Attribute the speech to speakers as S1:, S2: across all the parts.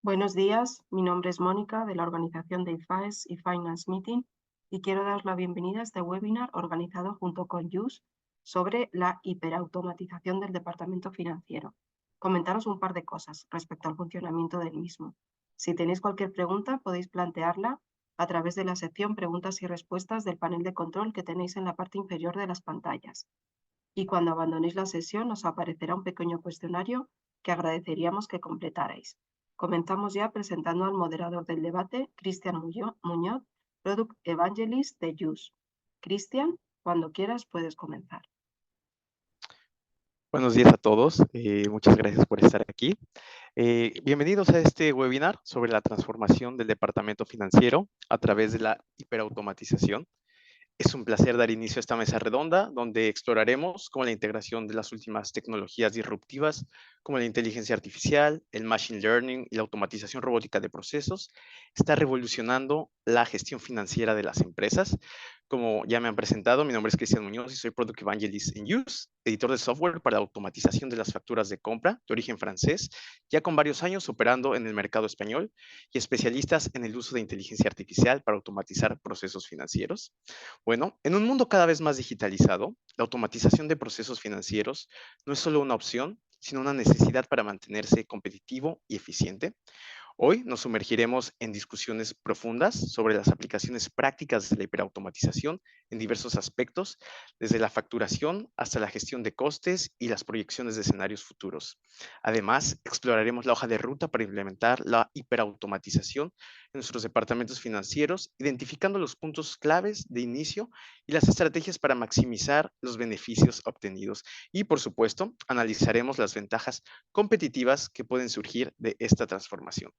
S1: Buenos días, mi nombre es Mónica de la organización de IFAES y Finance Meeting y quiero dar la bienvenida a este webinar organizado junto con JUS sobre la hiperautomatización del departamento financiero. Comentaros un par de cosas respecto al funcionamiento del mismo. Si tenéis cualquier pregunta, podéis plantearla a través de la sección Preguntas y Respuestas del panel de control que tenéis en la parte inferior de las pantallas. Y cuando abandonéis la sesión os aparecerá un pequeño cuestionario que agradeceríamos que completarais. Comenzamos ya presentando al moderador del debate, Cristian Muñoz, Product Evangelist de JUS. Cristian, cuando quieras puedes comenzar.
S2: Buenos días a todos, muchas gracias por estar aquí. Bienvenidos a este webinar sobre la transformación del departamento financiero a través de la hiperautomatización. Es un placer dar inicio a esta mesa redonda donde exploraremos cómo la integración de las últimas tecnologías disruptivas como la inteligencia artificial, el machine learning y la automatización robótica de procesos está revolucionando la gestión financiera de las empresas. Como ya me han presentado, mi nombre es Cristian Muñoz y soy Product Evangelist en JUS, editor de software para la automatización de las facturas de compra de origen francés, ya con varios años operando en el mercado español y especialistas en el uso de inteligencia artificial para automatizar procesos financieros. Bueno, en un mundo cada vez más digitalizado, la automatización de procesos financieros no es solo una opción, sino una necesidad para mantenerse competitivo y eficiente. Hoy nos sumergiremos en discusiones profundas sobre las aplicaciones prácticas de la hiperautomatización en diversos aspectos, desde la facturación hasta la gestión de costes y las proyecciones de escenarios futuros. Además, exploraremos la hoja de ruta para implementar la hiperautomatización en nuestros departamentos financieros, identificando los puntos claves de inicio y las estrategias para maximizar los beneficios obtenidos. Y, por supuesto, analizaremos las ventajas competitivas que pueden surgir de esta transformación.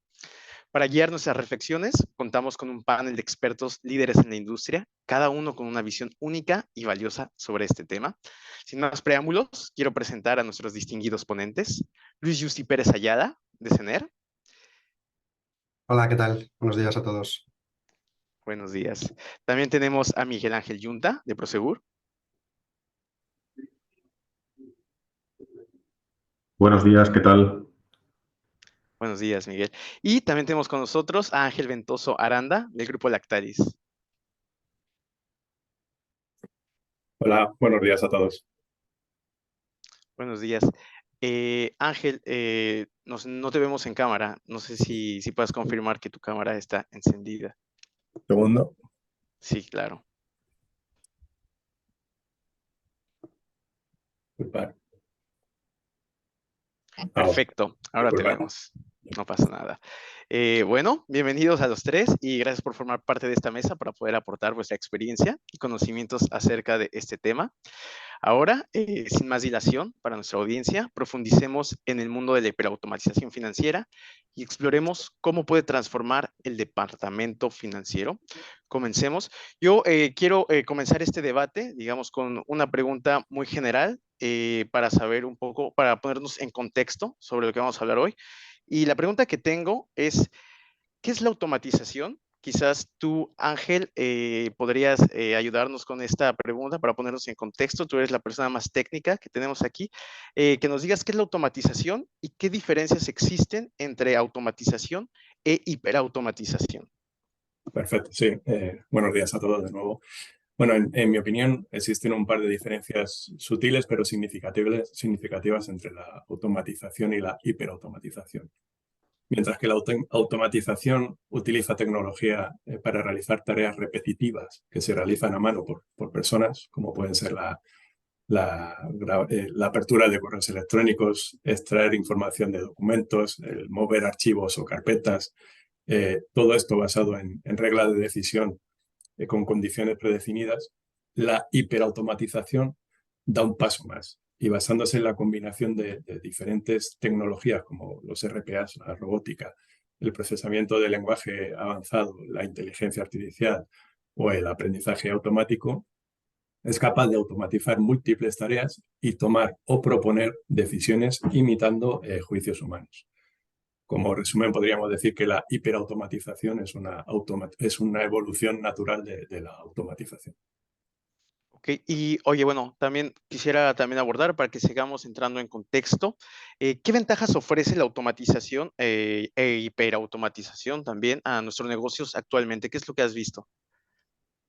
S2: Para guiar nuestras reflexiones, contamos con un panel de expertos líderes en la industria, cada uno con una visión única y valiosa sobre este tema. Sin más preámbulos, quiero presentar a nuestros distinguidos ponentes. Luis Justi Pérez Ayala, de CENER.
S3: Hola, ¿qué tal? Buenos días a todos.
S2: Buenos días. También tenemos a Miguel Ángel Yunta, de Prosegur.
S4: Buenos días, ¿qué tal?
S2: Buenos días, Miguel. Y también tenemos con nosotros a Ángel Ventoso Aranda, del Grupo Lactalis.
S4: Hola, buenos días a todos.
S2: Buenos días. Ángel, no te vemos en cámara. No sé si puedes confirmar que tu cámara está encendida.
S4: Segundo.
S2: Sí, claro.
S4: Disculpar.
S2: Perfecto, ahora te
S4: Disculpar.
S2: vemos. No pasa nada. Bueno, bienvenidos a los tres y gracias por formar parte de esta mesa para poder aportar vuestra experiencia y conocimientos acerca de este tema. Ahora, sin más dilación para nuestra audiencia, profundicemos en el mundo de la hiperautomatización financiera y exploremos cómo puede transformar el departamento financiero. Comencemos. Yo quiero comenzar este debate, digamos, con una pregunta muy general para saber un poco, para ponernos en contexto sobre lo que vamos a hablar hoy. Y la pregunta que tengo es, ¿qué es la automatización? Quizás tú, Ángel, podrías ayudarnos con esta pregunta para ponernos en contexto. Tú eres la persona más técnica que tenemos aquí. Que nos digas qué es la automatización y qué diferencias existen entre automatización e hiperautomatización.
S4: Perfecto, sí. Buenos días a todos de nuevo. Bueno, en mi opinión existen un par de diferencias sutiles pero significativas entre la automatización y la hiperautomatización. Mientras que la automatización utiliza tecnología para realizar tareas repetitivas que se realizan a mano por personas, como pueden ser la apertura de correos electrónicos, extraer información de documentos, el mover archivos o carpetas, todo esto basado en reglas de decisión con condiciones predefinidas. La hiperautomatización da un paso más y basándose en la combinación de diferentes tecnologías como los RPAs, la robótica, el procesamiento de lenguaje avanzado, la inteligencia artificial o el aprendizaje automático, es capaz de automatizar múltiples tareas y tomar o proponer decisiones imitando juicios humanos. Como resumen, podríamos decir que la hiperautomatización es una evolución natural de la automatización.
S2: Ok, y oye, bueno, también quisiera abordar para que sigamos entrando en contexto, ¿qué ventajas ofrece la automatización e hiperautomatización también a nuestros negocios actualmente? ¿Qué es lo que has visto?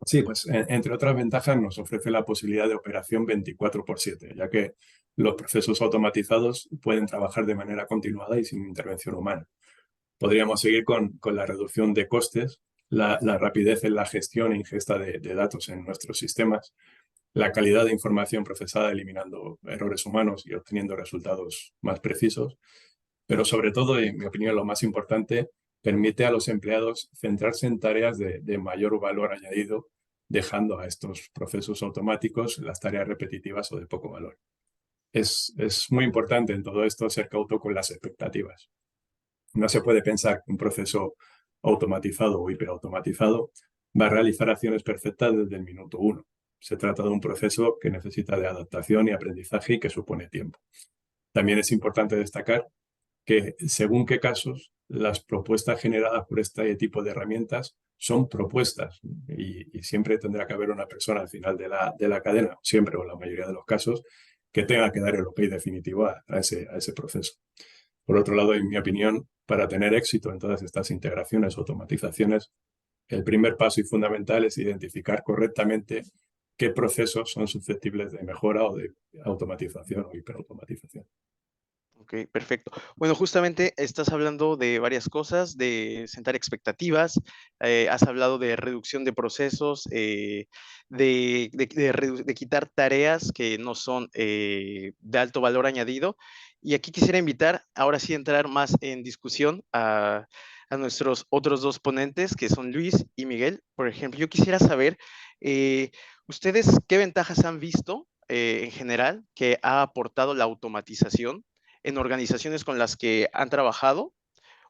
S4: Sí, pues entre otras ventajas nos ofrece la posibilidad de operación 24/7, ya que los procesos automatizados pueden trabajar de manera continuada y sin intervención humana. Podríamos seguir con la reducción de costes, la rapidez en la gestión e ingesta de datos en nuestros sistemas, la calidad de información procesada eliminando errores humanos y obteniendo resultados más precisos, pero sobre todo, y en mi opinión lo más importante, permite a los empleados centrarse en tareas de mayor valor añadido, dejando a estos procesos automáticos las tareas repetitivas o de poco valor. Es muy importante en todo esto ser cauto con las expectativas. No se puede pensar que un proceso automatizado o hiperautomatizado va a realizar acciones perfectas desde el minuto 1. Se trata de un proceso que necesita de adaptación y aprendizaje y que supone tiempo. También es importante destacar que, según qué casos, las propuestas generadas por este tipo de herramientas son propuestas y siempre tendrá que haber una persona al final de la cadena, siempre o en la mayoría de los casos, que tenga que dar el ok definitivo a ese proceso. Por otro lado, en mi opinión, para tener éxito en todas estas integraciones o automatizaciones, el primer paso y fundamental es identificar correctamente qué procesos son susceptibles de mejora o de automatización o hiperautomatización.
S2: Ok, perfecto. Bueno, justamente estás hablando de varias cosas, de sentar expectativas, has hablado de reducción de procesos, de quitar tareas que no son de alto valor añadido. Y aquí quisiera invitar, ahora sí, entrar más en discusión a nuestros otros dos ponentes, que son Luis y Miguel. Por ejemplo, yo quisiera saber, ¿ustedes qué ventajas han visto en general que ha aportado la automatización en organizaciones con las que han trabajado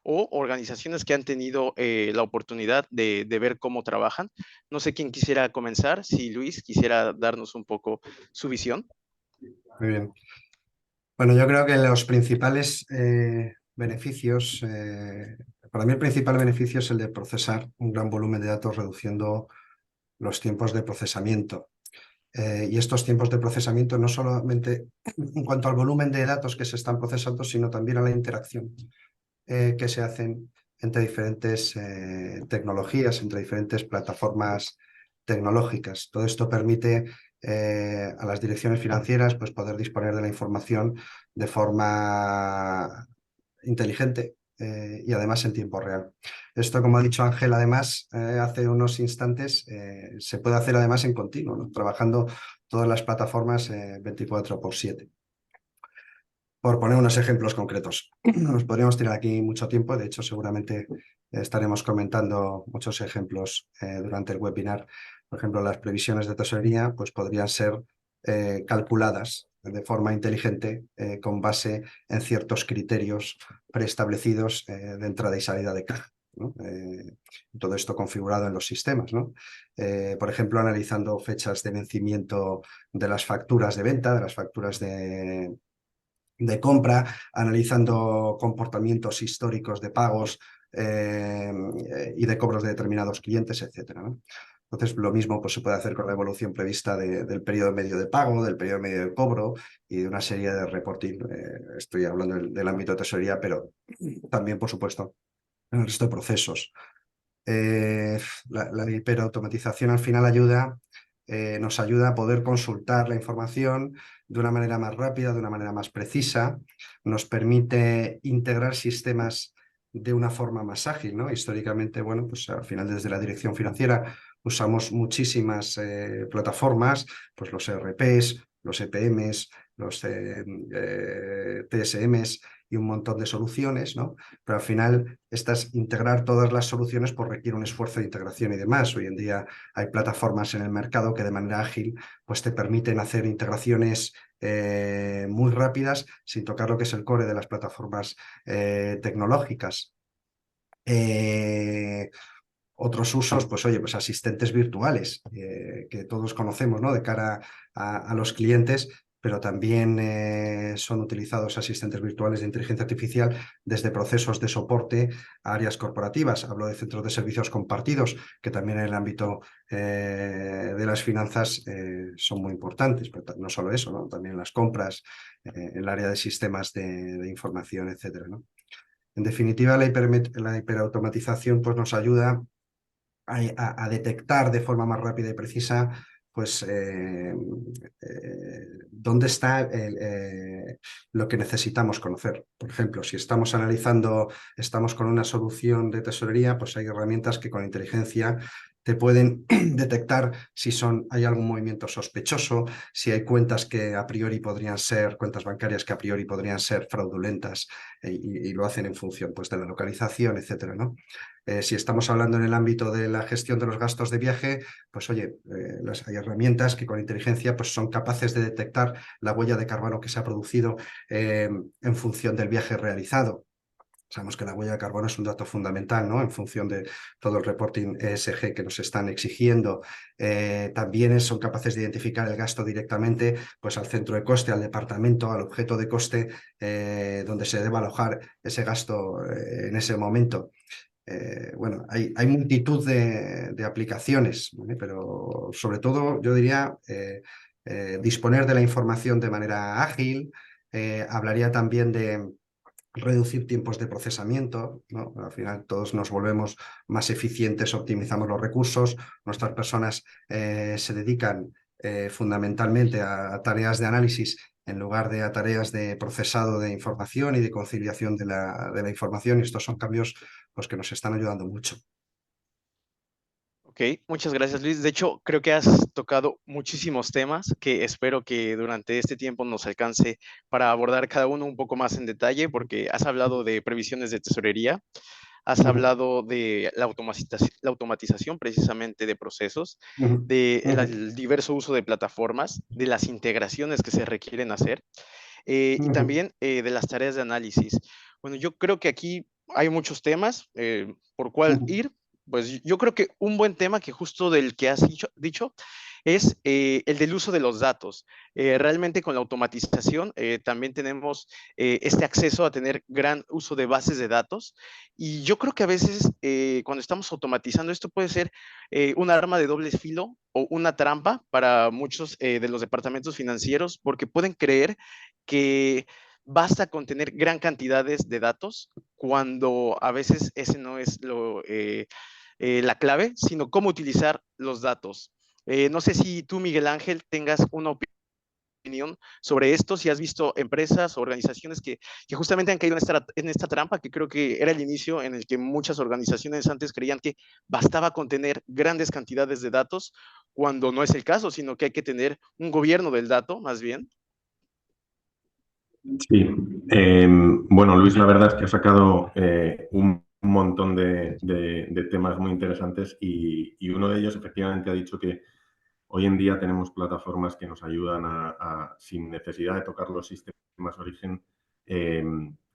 S2: o organizaciones que han tenido la oportunidad de ver cómo trabajan? No sé quién quisiera comenzar, si Luis quisiera darnos un poco su visión.
S3: Muy bien. Bueno, yo creo que los principales beneficios, para mí el principal beneficio es el de procesar un gran volumen de datos reduciendo los tiempos de procesamiento. Y estos tiempos de procesamiento no solamente en cuanto al volumen de datos que se están procesando, sino también a la interacción que se hacen entre diferentes tecnologías, entre diferentes plataformas tecnológicas. Todo esto permite a las direcciones financieras pues, poder disponer de la información de forma inteligente y además en tiempo real. Esto, como ha dicho Ángel, además, hace unos instantes, se puede hacer además en continuo, ¿no? Trabajando todas las plataformas 24/7. Por poner unos ejemplos concretos, nos podríamos tirar aquí mucho tiempo, de hecho seguramente estaremos comentando muchos ejemplos durante el webinar. Por ejemplo, las previsiones de tesorería pues, podrían ser calculadas de forma inteligente con base en ciertos criterios preestablecidos de entrada y salida de caja, ¿no? Todo esto configurado en los sistemas, ¿no? Por ejemplo, analizando fechas de vencimiento de las facturas de venta, de las facturas de compra, analizando comportamientos históricos de pagos y de cobros de determinados clientes, etcétera, ¿no? Entonces, lo mismo pues, se puede hacer con la evolución prevista del periodo medio de pago, del periodo medio de cobro y de una serie de reporting. Estoy hablando del ámbito de tesorería, pero también, por supuesto, en el resto de procesos. La hiperautomatización al final nos ayuda a poder consultar la información de una manera más rápida, de una manera más precisa, nos permite integrar sistemas de una forma más ágil, ¿no? Históricamente, bueno, pues al final desde la dirección financiera usamos muchísimas plataformas, pues los ERPs, los EPMs, los TSMs y un montón de soluciones, ¿no? Pero al final integrar todas las soluciones pues, requiere un esfuerzo de integración y demás. Hoy en día hay plataformas en el mercado que de manera ágil pues, te permiten hacer integraciones muy rápidas sin tocar lo que es el core de las plataformas tecnológicas. Otros usos, pues oye, pues asistentes virtuales que todos conocemos, ¿no? De cara a los clientes, pero también son utilizados asistentes virtuales de inteligencia artificial desde procesos de soporte a áreas corporativas. Hablo de centros de servicios compartidos, que también en el ámbito de las finanzas son muy importantes, pero no solo eso, ¿no? También las compras, en el área de sistemas de información, etcétera, ¿no? En definitiva, la hiperautomatización pues, nos ayuda a detectar de forma más rápida y precisa pues dónde está lo que necesitamos conocer. Por ejemplo, si estamos estamos con una solución de tesorería, pues hay herramientas que con inteligencia te pueden detectar si hay algún movimiento sospechoso, si hay cuentas que a priori podrían ser, cuentas bancarias que a priori podrían ser fraudulentas y lo hacen en función pues, de la localización, etcétera, ¿no? Si estamos hablando en el ámbito de la gestión de los gastos de viaje, pues oye, hay herramientas que con inteligencia pues, son capaces de detectar la huella de carbono que se ha producido en función del viaje realizado. Sabemos que la huella de carbono es un dato fundamental, ¿no? En función de todo el reporting ESG que nos están exigiendo. También son capaces de identificar el gasto directamente pues, al centro de coste, al departamento, al objeto de coste donde se debe alojar ese gasto en ese momento. Bueno, hay multitud de aplicaciones, ¿vale? Pero sobre todo yo diría disponer de la información de manera ágil. Hablaría también de reducir tiempos de procesamiento, ¿no? Al final todos nos volvemos más eficientes, optimizamos los recursos, nuestras personas se dedican fundamentalmente a tareas de análisis en lugar de a tareas de procesado de información y de conciliación de la información, y estos son cambios pues, que nos están ayudando mucho.
S2: Ok, muchas gracias, Luis. De hecho, creo que has tocado muchísimos temas que espero que durante este tiempo nos alcance para abordar cada uno un poco más en detalle, porque has hablado de previsiones de tesorería, has hablado de la automatización precisamente de procesos, del diverso uso de plataformas, de las integraciones que se requieren hacer y también de las tareas de análisis. Bueno, yo creo que aquí hay muchos temas por cuál ir. Pues yo creo que un buen tema que justo del que has dicho es el del uso de los datos. Realmente con la automatización también tenemos este acceso a tener gran uso de bases de datos y yo creo que a veces cuando estamos automatizando esto puede ser un arma de doble filo o una trampa para muchos de los departamentos financieros porque pueden creer que basta con tener gran cantidades de datos cuando a veces ese no es la clave, sino cómo utilizar los datos. No sé si tú, Miguel Ángel, tengas una opinión sobre esto, si has visto empresas o organizaciones que justamente han caído en esta trampa, que creo que era el inicio en el que muchas organizaciones antes creían que bastaba con tener grandes cantidades de datos, cuando no es el caso, sino que hay que tener un gobierno del dato, más bien.
S5: Sí, bueno, Luis, la verdad es que ha sacado un montón de temas muy interesantes y uno de ellos efectivamente ha dicho que hoy en día tenemos plataformas que nos ayudan sin necesidad de tocar los sistemas de origen,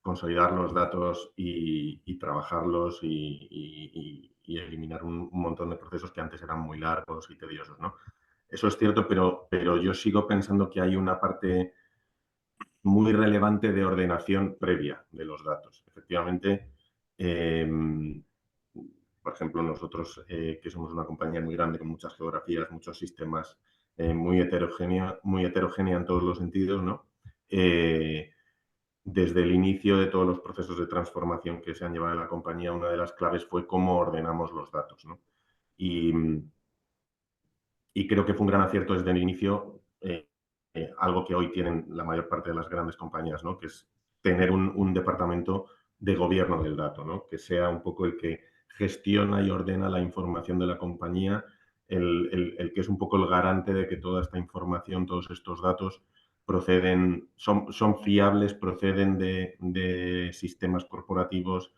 S5: consolidar los datos y trabajarlos y eliminar un montón de procesos que antes eran muy largos y tediosos, ¿no? Eso es cierto, pero yo sigo pensando que hay una parte muy relevante de ordenación previa de los datos. Efectivamente, por ejemplo, nosotros que somos una compañía muy grande con muchas geografías, muchos sistemas, muy heterogénea en todos los sentidos, ¿no? Desde el inicio de todos los procesos de transformación que se han llevado en la compañía, una de las claves fue cómo ordenamos los datos, ¿no? Y creo que fue un gran acierto desde el inicio, algo que hoy tienen la mayor parte de las grandes compañías, ¿no? Que es tener un departamento de gobierno del dato, ¿no? Que sea un poco el que gestiona y ordena la información de la compañía, el que es un poco el garante de que toda esta información, todos estos datos son fiables, proceden de sistemas corporativos,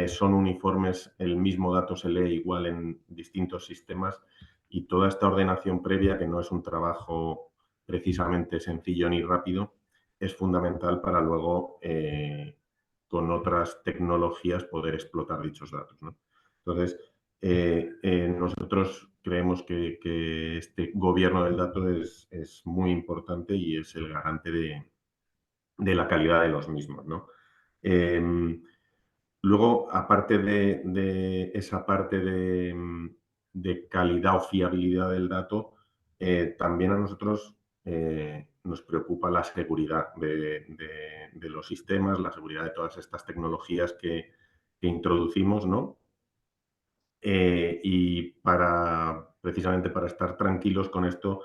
S5: son uniformes, el mismo dato se lee igual en distintos sistemas y toda esta ordenación previa, que no es un trabajo precisamente sencillo ni rápido, es fundamental para luego con otras tecnologías poder explotar dichos datos, ¿no? Entonces, nosotros creemos creemos que este gobierno del dato es muy importante y es el garante de la calidad de los mismos, ¿no? Luego, aparte de esa parte de calidad o fiabilidad del dato, también a nosotros nos preocupa la seguridad de los sistemas, la seguridad de todas estas tecnologías que introducimos, ¿no? Y precisamente para estar tranquilos con esto,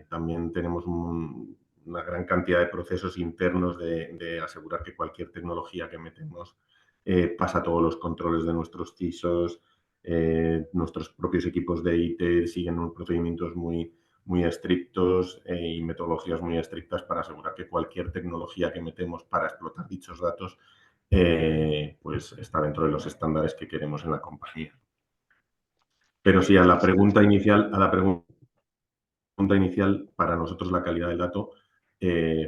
S5: también tenemos una gran cantidad de procesos internos de asegurar que cualquier tecnología que metemos pasa todos los controles de nuestros CISOs, nuestros propios equipos de IT siguen unos procedimientos muy estrictos y metodologías muy estrictas para asegurar que cualquier tecnología que metemos para explotar dichos datos pues está dentro de los estándares que queremos en la compañía. Pero sí, a la pregunta inicial, para nosotros la calidad del dato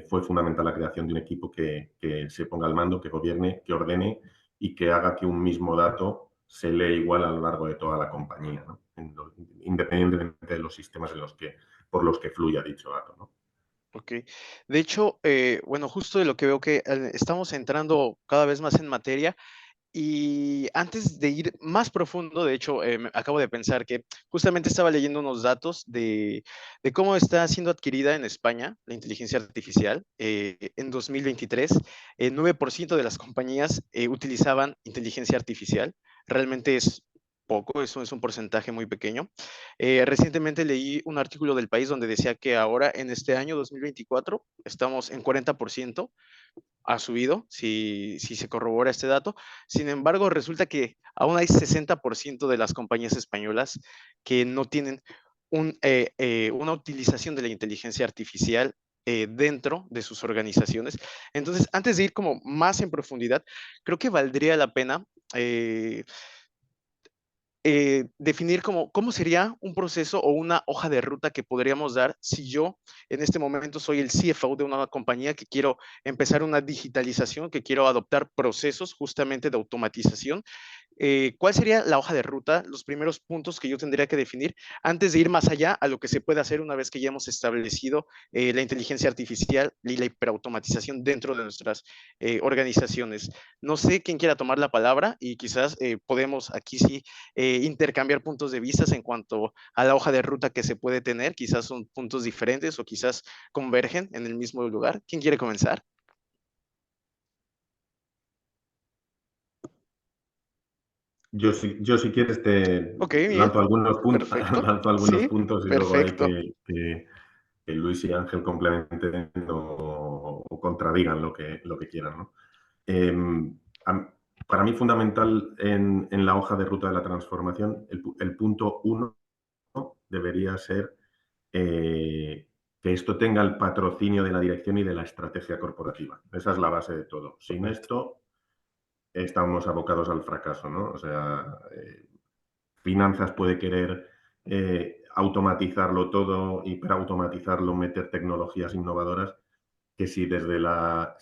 S5: fue fundamental la creación de un equipo que se ponga al mando, que gobierne, que ordene y que haga que un mismo dato se lee igual a lo largo de toda la compañía, ¿no? Independientemente de los sistemas por los que fluya dicho dato, ¿no?
S2: Ok. De hecho, bueno, justo de lo que veo que estamos entrando cada vez más en materia. Y antes de ir más profundo, de hecho, acabo de pensar que justamente estaba leyendo unos datos de cómo está siendo adquirida en España la inteligencia artificial. En 2023, 9% de las compañías utilizaban inteligencia artificial. Realmente es poco, eso es un porcentaje muy pequeño. Recientemente leí un artículo del País donde decía que ahora, en este año 2024, estamos en 40%. Ha subido, si se corrobora este dato. Sin embargo, resulta que aún hay 60% de las compañías españolas que no tienen una utilización de la inteligencia artificial dentro de sus organizaciones. Entonces, antes de ir como más en profundidad, creo que valdría la pena definir cómo sería un proceso o una hoja de ruta que podríamos dar si yo en este momento soy el CFO de una compañía que quiero empezar una digitalización, que quiero adoptar procesos justamente de automatización. ¿Cuál sería la hoja de ruta, los primeros puntos que yo tendría que definir antes de ir más allá a lo que se puede hacer una vez que ya hemos establecido la inteligencia artificial y la hiperautomatización dentro de nuestras organizaciones? No sé quién quiera tomar la palabra y quizás podemos aquí sí intercambiar puntos de vista en cuanto a la hoja de ruta que se puede tener. Quizás son puntos diferentes o quizás convergen en el mismo lugar. ¿Quién quiere comenzar?
S5: Yo si quieres te
S2: Ok, bien.
S5: lanzo algunos puntos,
S2: Perfecto.
S5: lanzo algunos
S2: Sí,
S5: puntos y luego hay
S2: perfecto.
S5: que Luis y Ángel complementen o contradigan lo que quieran, ¿no? Para mí fundamental en la hoja de ruta de la transformación, el punto 1 debería ser que esto tenga el patrocinio de la dirección y de la estrategia corporativa. Esa es la base de todo. Sin esto estamos abocados al fracaso, ¿no? O sea, finanzas puede querer automatizarlo todo, hiperautomatizarlo, meter tecnologías innovadoras, que si desde la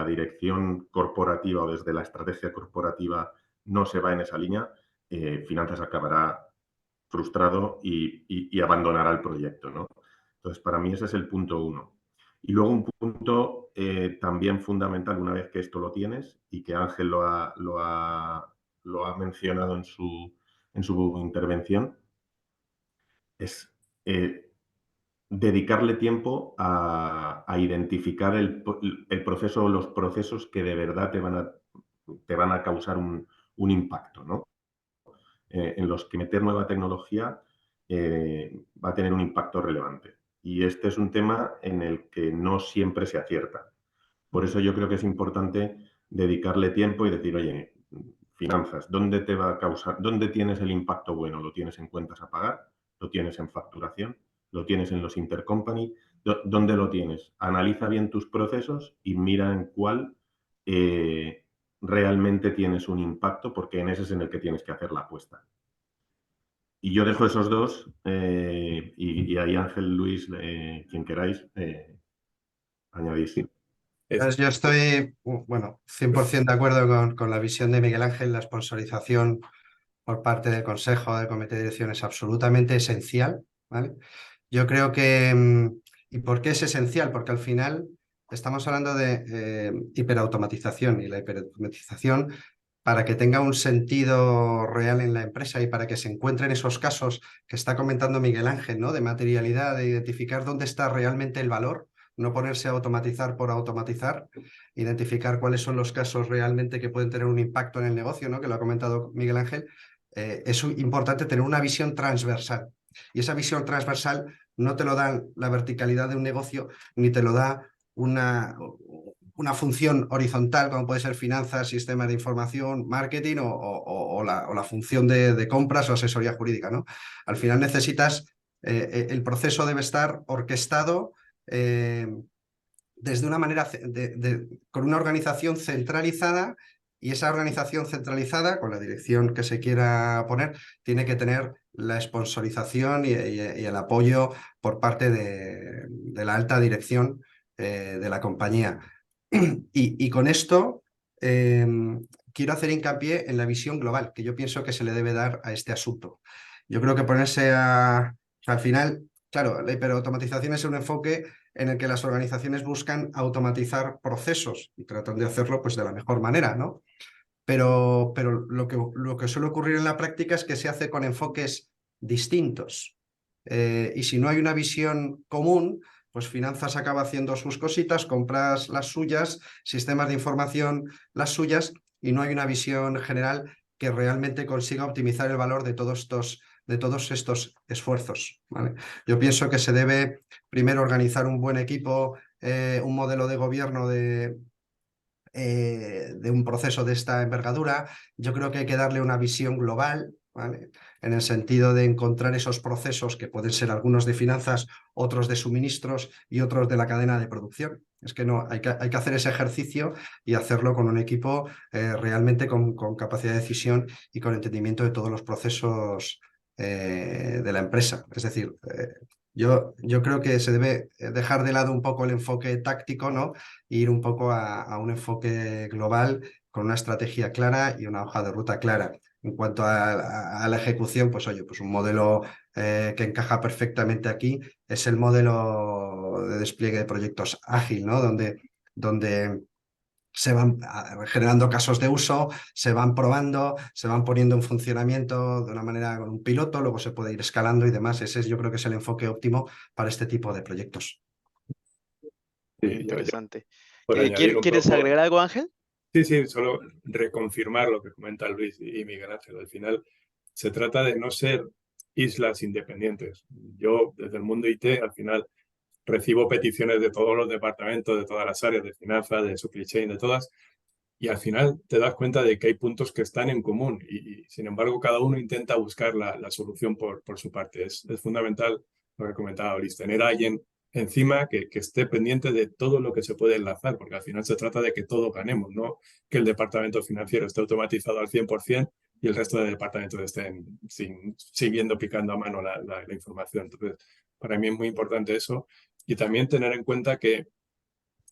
S5: dirección corporativa o desde la estrategia corporativa no se va en esa línea, finanzas acabará frustrado y abandonará el proyecto, ¿no? Entonces, para mí ese es el punto 1. Y luego un punto también fundamental, una vez que esto lo tienes y que Ángel lo ha mencionado en su intervención, es dedicarle tiempo a identificar el proceso o los procesos que de verdad te van a causar un impacto, ¿no? En los que meter nueva tecnología va a tener un impacto relevante. Y este es un tema en el que no siempre se acierta. Por eso yo creo que es importante dedicarle tiempo y decir, oye, finanzas, ¿dónde te va a causar, dónde tienes el impacto bueno? ¿Lo tienes en cuentas a pagar? ¿Lo tienes en facturación? ¿Lo tienes en los intercompany? ¿Dónde lo tienes? Analiza bien tus procesos y mira en cuál realmente tienes un impacto, porque en ese es en el que tienes que hacer la apuesta. Y yo dejo esos dos y ahí Ángel, Luis, quien queráis, añadís.
S3: Pues yo estoy, bueno, 100% de acuerdo con la visión de Miguel Ángel. La sponsorización por parte del Consejo, del Comité de Dirección, es absolutamente esencial, ¿vale? Yo creo que... ¿Y por qué es esencial? Porque al final estamos hablando de hiperautomatización, y la hiperautomatización, para que tenga un sentido real en la empresa y para que se encuentren esos casos que está comentando Miguel Ángel, ¿no? De materialidad, de identificar dónde está realmente el valor, no ponerse a automatizar por automatizar, identificar cuáles son los casos realmente que pueden tener un impacto en el negocio, ¿no? Que lo ha comentado Miguel Ángel. Es importante tener una visión transversal. Y esa visión transversal no te lo da la verticalidad de un negocio, ni te lo da una función horizontal, como puede ser finanzas, sistemas de información, marketing o la función de compras o asesoría jurídica, ¿no? Al final necesitas, el proceso debe estar orquestado desde una manera, con una organización centralizada, y esa organización centralizada, con la dirección que se quiera poner, tiene que tener la sponsorización y el apoyo por parte de la alta dirección de la compañía. Y con esto quiero hacer hincapié en la visión global que yo pienso que se le debe dar a este asunto. Yo creo que ponerse o sea, al final, claro, la hiperautomatización es un enfoque en el que las organizaciones buscan automatizar procesos y tratan de hacerlo pues, de la mejor manera, ¿no? Pero lo que suele ocurrir en la práctica es que se hace con enfoques distintos. Y si no hay una visión común, pues finanzas acaba haciendo sus cositas, compras las suyas, sistemas de información las suyas, y no hay una visión general que realmente consiga optimizar el valor de todos estos esfuerzos, ¿vale? Yo pienso que se debe primero organizar un buen equipo, un modelo de gobierno de un proceso de esta envergadura. Yo creo que hay que darle una visión global, ¿vale? En el sentido de encontrar esos procesos que pueden ser algunos de finanzas, otros de suministros y otros de la cadena de producción. Es que no, hay que hacer ese ejercicio y hacerlo con un equipo realmente con capacidad de decisión y con entendimiento de todos los procesos de la empresa. Es decir, yo creo que se debe dejar de lado un poco el enfoque táctico, ¿no? E ir un poco a un enfoque global con una estrategia clara y una hoja de ruta clara. En cuanto a la ejecución, pues oye, pues un modelo que encaja perfectamente aquí es el modelo de despliegue de proyectos ágil, ¿no? Donde se van generando casos de uso, se van probando, se van poniendo en funcionamiento de una manera con un piloto, luego se puede ir escalando y demás. Yo creo que es el enfoque óptimo para este tipo de proyectos.
S4: Sí,
S2: Muy interesante.
S4: por añadir un
S2: ¿Quieres
S4: poco,
S2: agregar algo, Ángel?
S4: sí, solo reconfirmar lo que comenta Luis y Miguel Ángel. Al final se trata de no ser islas independientes. Yo, desde el mundo IT, al final recibo peticiones de todos los departamentos, de todas las áreas de finanzas, de supply chain, de todas, y al final te das cuenta de que hay puntos que están en común y sin embargo cada uno intenta buscar la solución por su parte. Es fundamental lo que comentaba Luis, tener a alguien encima que esté pendiente de todo lo que se puede enlazar, porque al final se trata de que todos ganemos, no que el departamento financiero esté automatizado al 100% y el resto de departamentos estén siguiendo picando a mano la información. Entonces, para mí es muy importante eso y también tener en cuenta que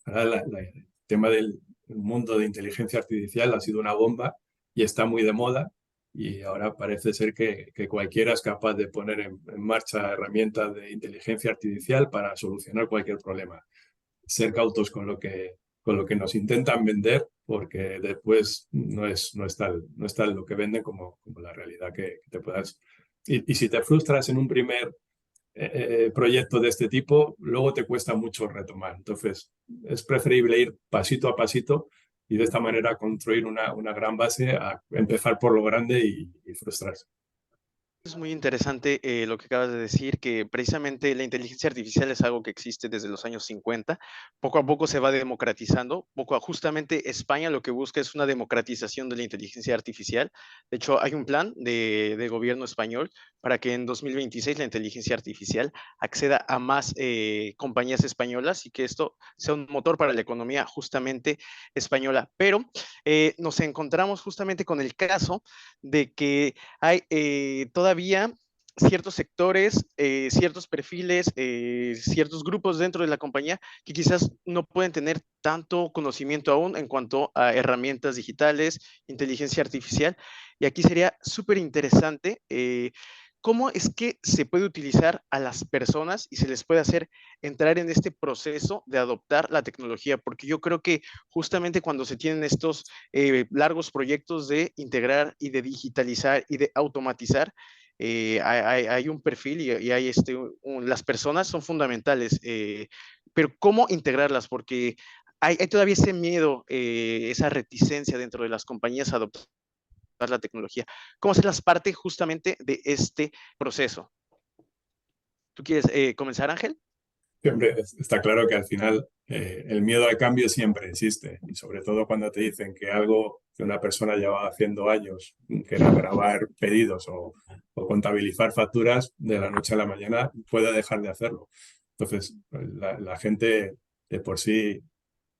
S4: ahora el tema del mundo de inteligencia artificial ha sido una bomba y está muy de moda y ahora parece ser que cualquiera es capaz de poner en marcha herramientas de inteligencia artificial para solucionar cualquier problema. Ser cautos con lo que nos intentan vender porque después no es tal lo que venden como la realidad que te puedas... Y si te frustras en un primer proyecto de este tipo, luego te cuesta mucho retomar. Entonces, es preferible ir pasito a pasito y de esta manera construir una gran base a empezar por lo grande y frustrarse.
S2: Es muy interesante lo que acabas de decir, que precisamente la inteligencia artificial es algo que existe desde los años 50. Poco a poco se va democratizando. Justamente España lo que busca es una democratización de la inteligencia artificial. De hecho, hay un plan de gobierno español para que en 2026 la inteligencia artificial acceda a más compañías españolas y que esto sea un motor para la economía justamente española. Pero nos encontramos justamente con el caso de que hay todavía ciertos sectores, ciertos perfiles, ciertos grupos dentro de la compañía que quizás no pueden tener tanto conocimiento aún en cuanto a herramientas digitales, inteligencia artificial, Y aquí sería súper interesante cómo es que se puede utilizar a las personas y se les puede hacer entrar en este proceso de adoptar la tecnología, porque yo creo que justamente cuando se tienen estos largos proyectos de integrar y de digitalizar y de automatizar, hay un perfil y hay las personas son fundamentales, pero ¿cómo integrarlas? Porque hay todavía ese miedo, esa reticencia dentro de las compañías a adoptar la tecnología. ¿Cómo hacerlas parte justamente de este proceso? ¿Tú quieres comenzar, Ángel?
S4: Siempre está claro que al final el miedo al cambio siempre existe, y sobre todo cuando te dicen que algo que una persona lleva haciendo años, que era grabar pedidos o contabilizar facturas, de la noche a la mañana puede dejar de hacerlo. Entonces, la gente de por sí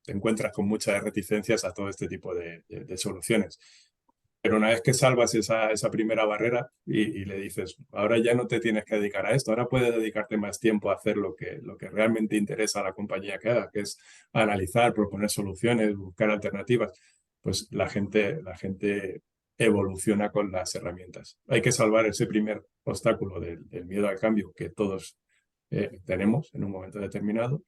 S4: te encuentras con muchas reticencias a todo este tipo de soluciones. Pero una vez que salvas esa primera barrera y le dices, ahora ya no te tienes que dedicar a esto, ahora puedes dedicarte más tiempo a hacer lo que realmente interesa a la compañía que haga, que es analizar, proponer soluciones, buscar alternativas, pues la gente evoluciona con las herramientas. Hay que salvar ese primer obstáculo del miedo al cambio que todos tenemos en un momento determinado,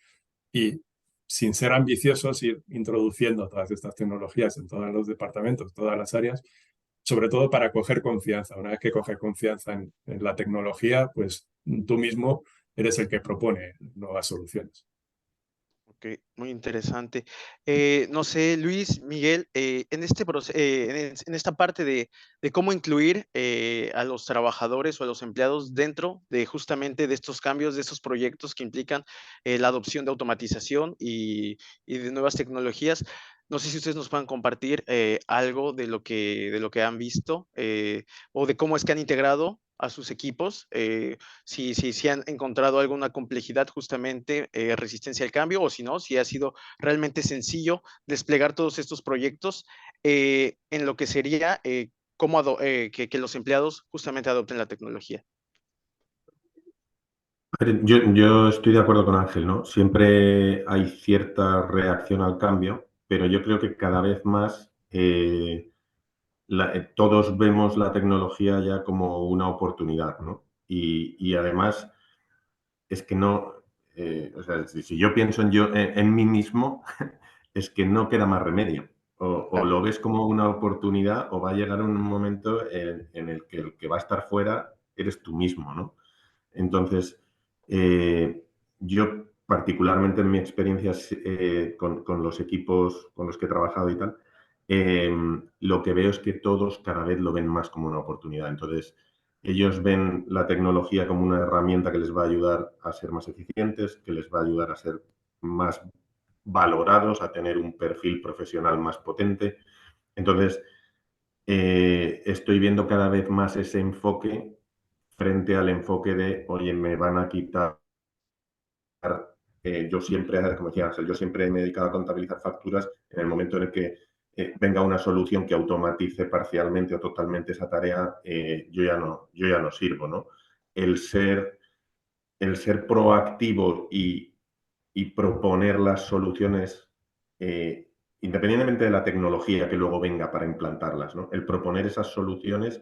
S4: y sin ser ambiciosos, ir introduciendo todas estas tecnologías en todos los departamentos, todas las áreas, sobre todo para coger confianza. Una vez que coges confianza en la tecnología, pues tú mismo eres el que propone nuevas soluciones.
S2: Ok, muy interesante. No sé, Luis, Miguel, en esta parte de cómo incluir a los trabajadores o a los empleados dentro de justamente de estos cambios, de estos proyectos que implican la adopción de automatización y de nuevas tecnologías. No sé si ustedes nos puedan compartir algo de lo que han visto o de cómo es que han integrado a sus equipos, si han encontrado alguna complejidad justamente, resistencia al cambio, o si no, si ha sido realmente sencillo desplegar todos estos proyectos en lo que sería que los empleados justamente adopten la tecnología.
S5: Yo estoy de acuerdo con Ángel, ¿no? Siempre hay cierta reacción al cambio, pero yo creo que cada vez más todos vemos la tecnología ya como una oportunidad, ¿no? Y además es que no, o sea, si yo pienso en mí mismo, es que no queda más remedio. O lo ves como una oportunidad o va a llegar un momento en el que va a estar fuera eres tú mismo, ¿no? Entonces, yo particularmente en mi experiencia con los equipos con los que he trabajado y tal, lo que veo es que todos cada vez lo ven más como una oportunidad. Entonces, ellos ven la tecnología como una herramienta que les va a ayudar a ser más eficientes, que les va a ayudar a ser más valorados, a tener un perfil profesional más potente. Entonces, estoy viendo cada vez más ese enfoque frente al enfoque de, oye, me van a quitar. Yo siempre, como decía Ángel, yo siempre me he dedicado a contabilizar facturas. En el momento en el que venga una solución que automatice parcialmente o totalmente esa tarea, yo ya no sirvo, ¿no? El ser proactivo y proponer las soluciones, independientemente de la tecnología que luego venga para implantarlas, ¿no? El proponer esas soluciones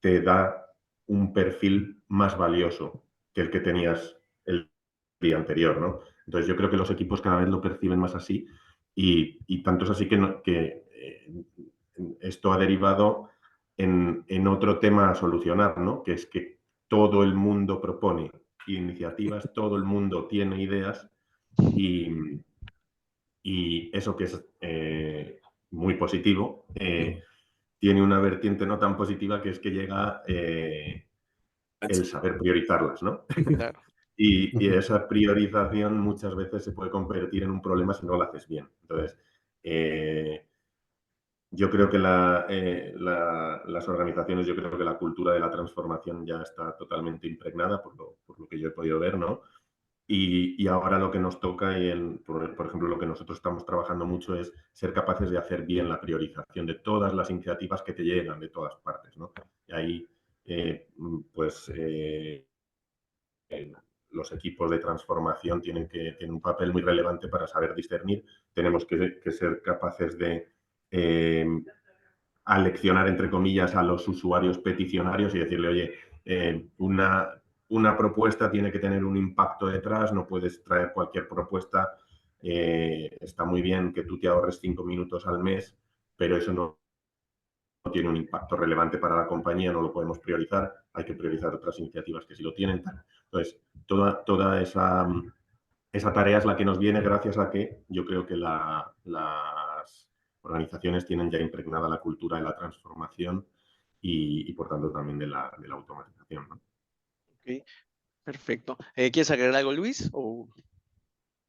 S5: te da un perfil más valioso que el que tenías el día anterior, ¿no? Entonces yo creo que los equipos cada vez lo perciben más así, y tanto es así que esto ha derivado en otro tema a solucionar, ¿no? Que es que todo el mundo propone iniciativas, todo el mundo tiene ideas, y eso que es muy positivo, tiene una vertiente no tan positiva, que es que llega el saber priorizarlas, ¿no?
S2: Claro.
S5: Y esa priorización muchas veces se puede convertir en un problema si no lo haces bien. Entonces, yo creo que las organizaciones, yo creo que la cultura de la transformación ya está totalmente impregnada por lo que yo he podido ver, ¿no? Y ahora lo que nos toca, por ejemplo, lo que nosotros estamos trabajando mucho es ser capaces de hacer bien la priorización de todas las iniciativas que te llegan de todas partes, ¿no? Y ahí, los equipos de transformación tienen un papel muy relevante para saber discernir. Tenemos que ser capaces de leccionar, entre comillas, a los usuarios peticionarios y decirle, oye, una propuesta tiene que tener un impacto detrás, no puedes traer cualquier propuesta. Está muy bien que tú te ahorres 5 minutos al mes, pero eso no tiene un impacto relevante para la compañía, no lo podemos priorizar, hay que priorizar otras iniciativas que sí lo tienen. Entonces, toda esa tarea es la que nos viene gracias a que yo creo que las organizaciones tienen ya impregnada la cultura de la transformación y por tanto también de la automatización, ¿no?
S2: Ok, perfecto. ¿Quieres agregar algo, Luis? ¿O...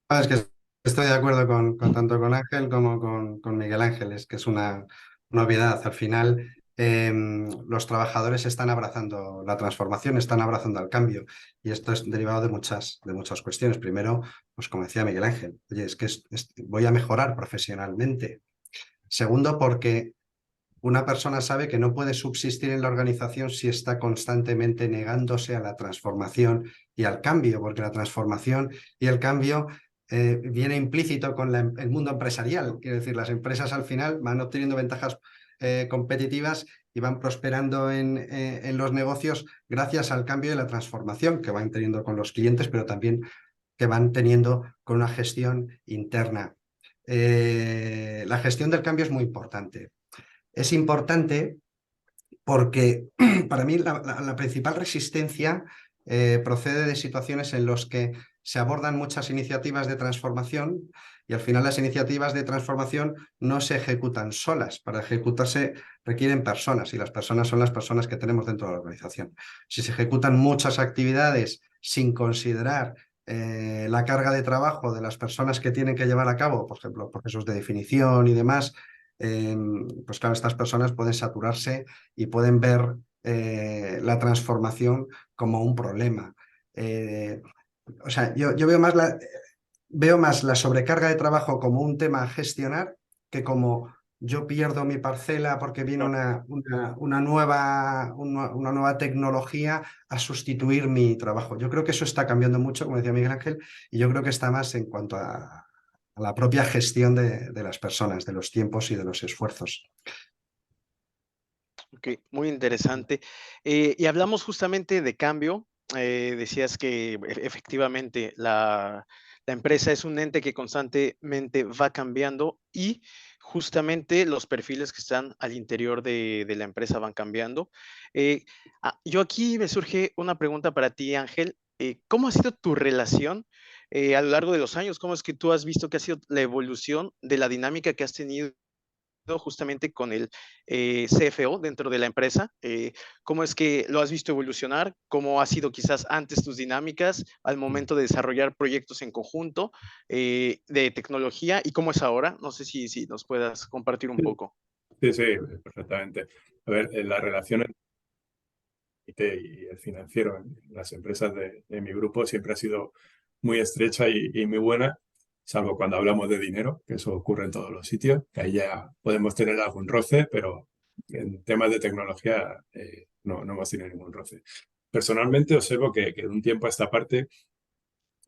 S3: Es que estoy de acuerdo tanto con Ángel como con Miguel Ángel, es que es una obviedad. Al final, los trabajadores están abrazando la transformación, están abrazando el cambio, y esto es derivado de muchas cuestiones. Primero, pues como decía Miguel Ángel, oye, es que voy a mejorar profesionalmente. Segundo, porque una persona sabe que no puede subsistir en la organización si está constantemente negándose a la transformación y al cambio, porque la transformación y el cambio viene implícito con el mundo empresarial. Quiero decir, las empresas al final van obteniendo ventajas competitivas y van prosperando en los negocios gracias al cambio y la transformación que van teniendo con los clientes, pero también que van teniendo con una gestión interna. La gestión del cambio es muy importante. Es importante porque para mí la principal resistencia procede de situaciones en las que se abordan muchas iniciativas de transformación y al final las iniciativas de transformación no se ejecutan solas. Para ejecutarse requieren personas y las personas son las personas que tenemos dentro de la organización. Si se ejecutan muchas actividades sin considerar la carga de trabajo de las personas que tienen que llevar a cabo, por ejemplo, procesos de definición y demás, pues claro, estas personas pueden saturarse y pueden ver la transformación como un problema. O sea, yo veo más la sobrecarga de trabajo como un tema a gestionar que como yo pierdo mi parcela porque viene una nueva tecnología a sustituir mi trabajo. Yo creo que eso está cambiando mucho, como decía Miguel Ángel, y yo creo que está más en cuanto a la propia gestión de las personas, de los tiempos y de los esfuerzos.
S2: Ok, muy interesante. Y hablamos justamente de cambio. Decías que efectivamente la empresa es un ente que constantemente va cambiando y justamente los perfiles que están al interior de la empresa van cambiando. Yo aquí me surge una pregunta para ti, Ángel. ¿Cómo ha sido tu relación a lo largo de los años? ¿Cómo es que tú has visto que ha sido la evolución de la dinámica que has tenido justamente con el CFO dentro de la empresa? ¿Cómo es que lo has visto evolucionar? ¿Cómo ha sido quizás antes tus dinámicas al momento de desarrollar proyectos en conjunto de tecnología y cómo es ahora? No sé si nos puedas compartir un poco.
S4: Sí, sí, perfectamente. A ver, la relación entre IT y el financiero en las empresas de mi grupo siempre ha sido muy estrecha y muy buena, salvo cuando hablamos de dinero, que eso ocurre en todos los sitios, que ahí ya podemos tener algún roce, pero en temas de tecnología no hemos tenido ningún roce. Personalmente observo que de un tiempo a esta parte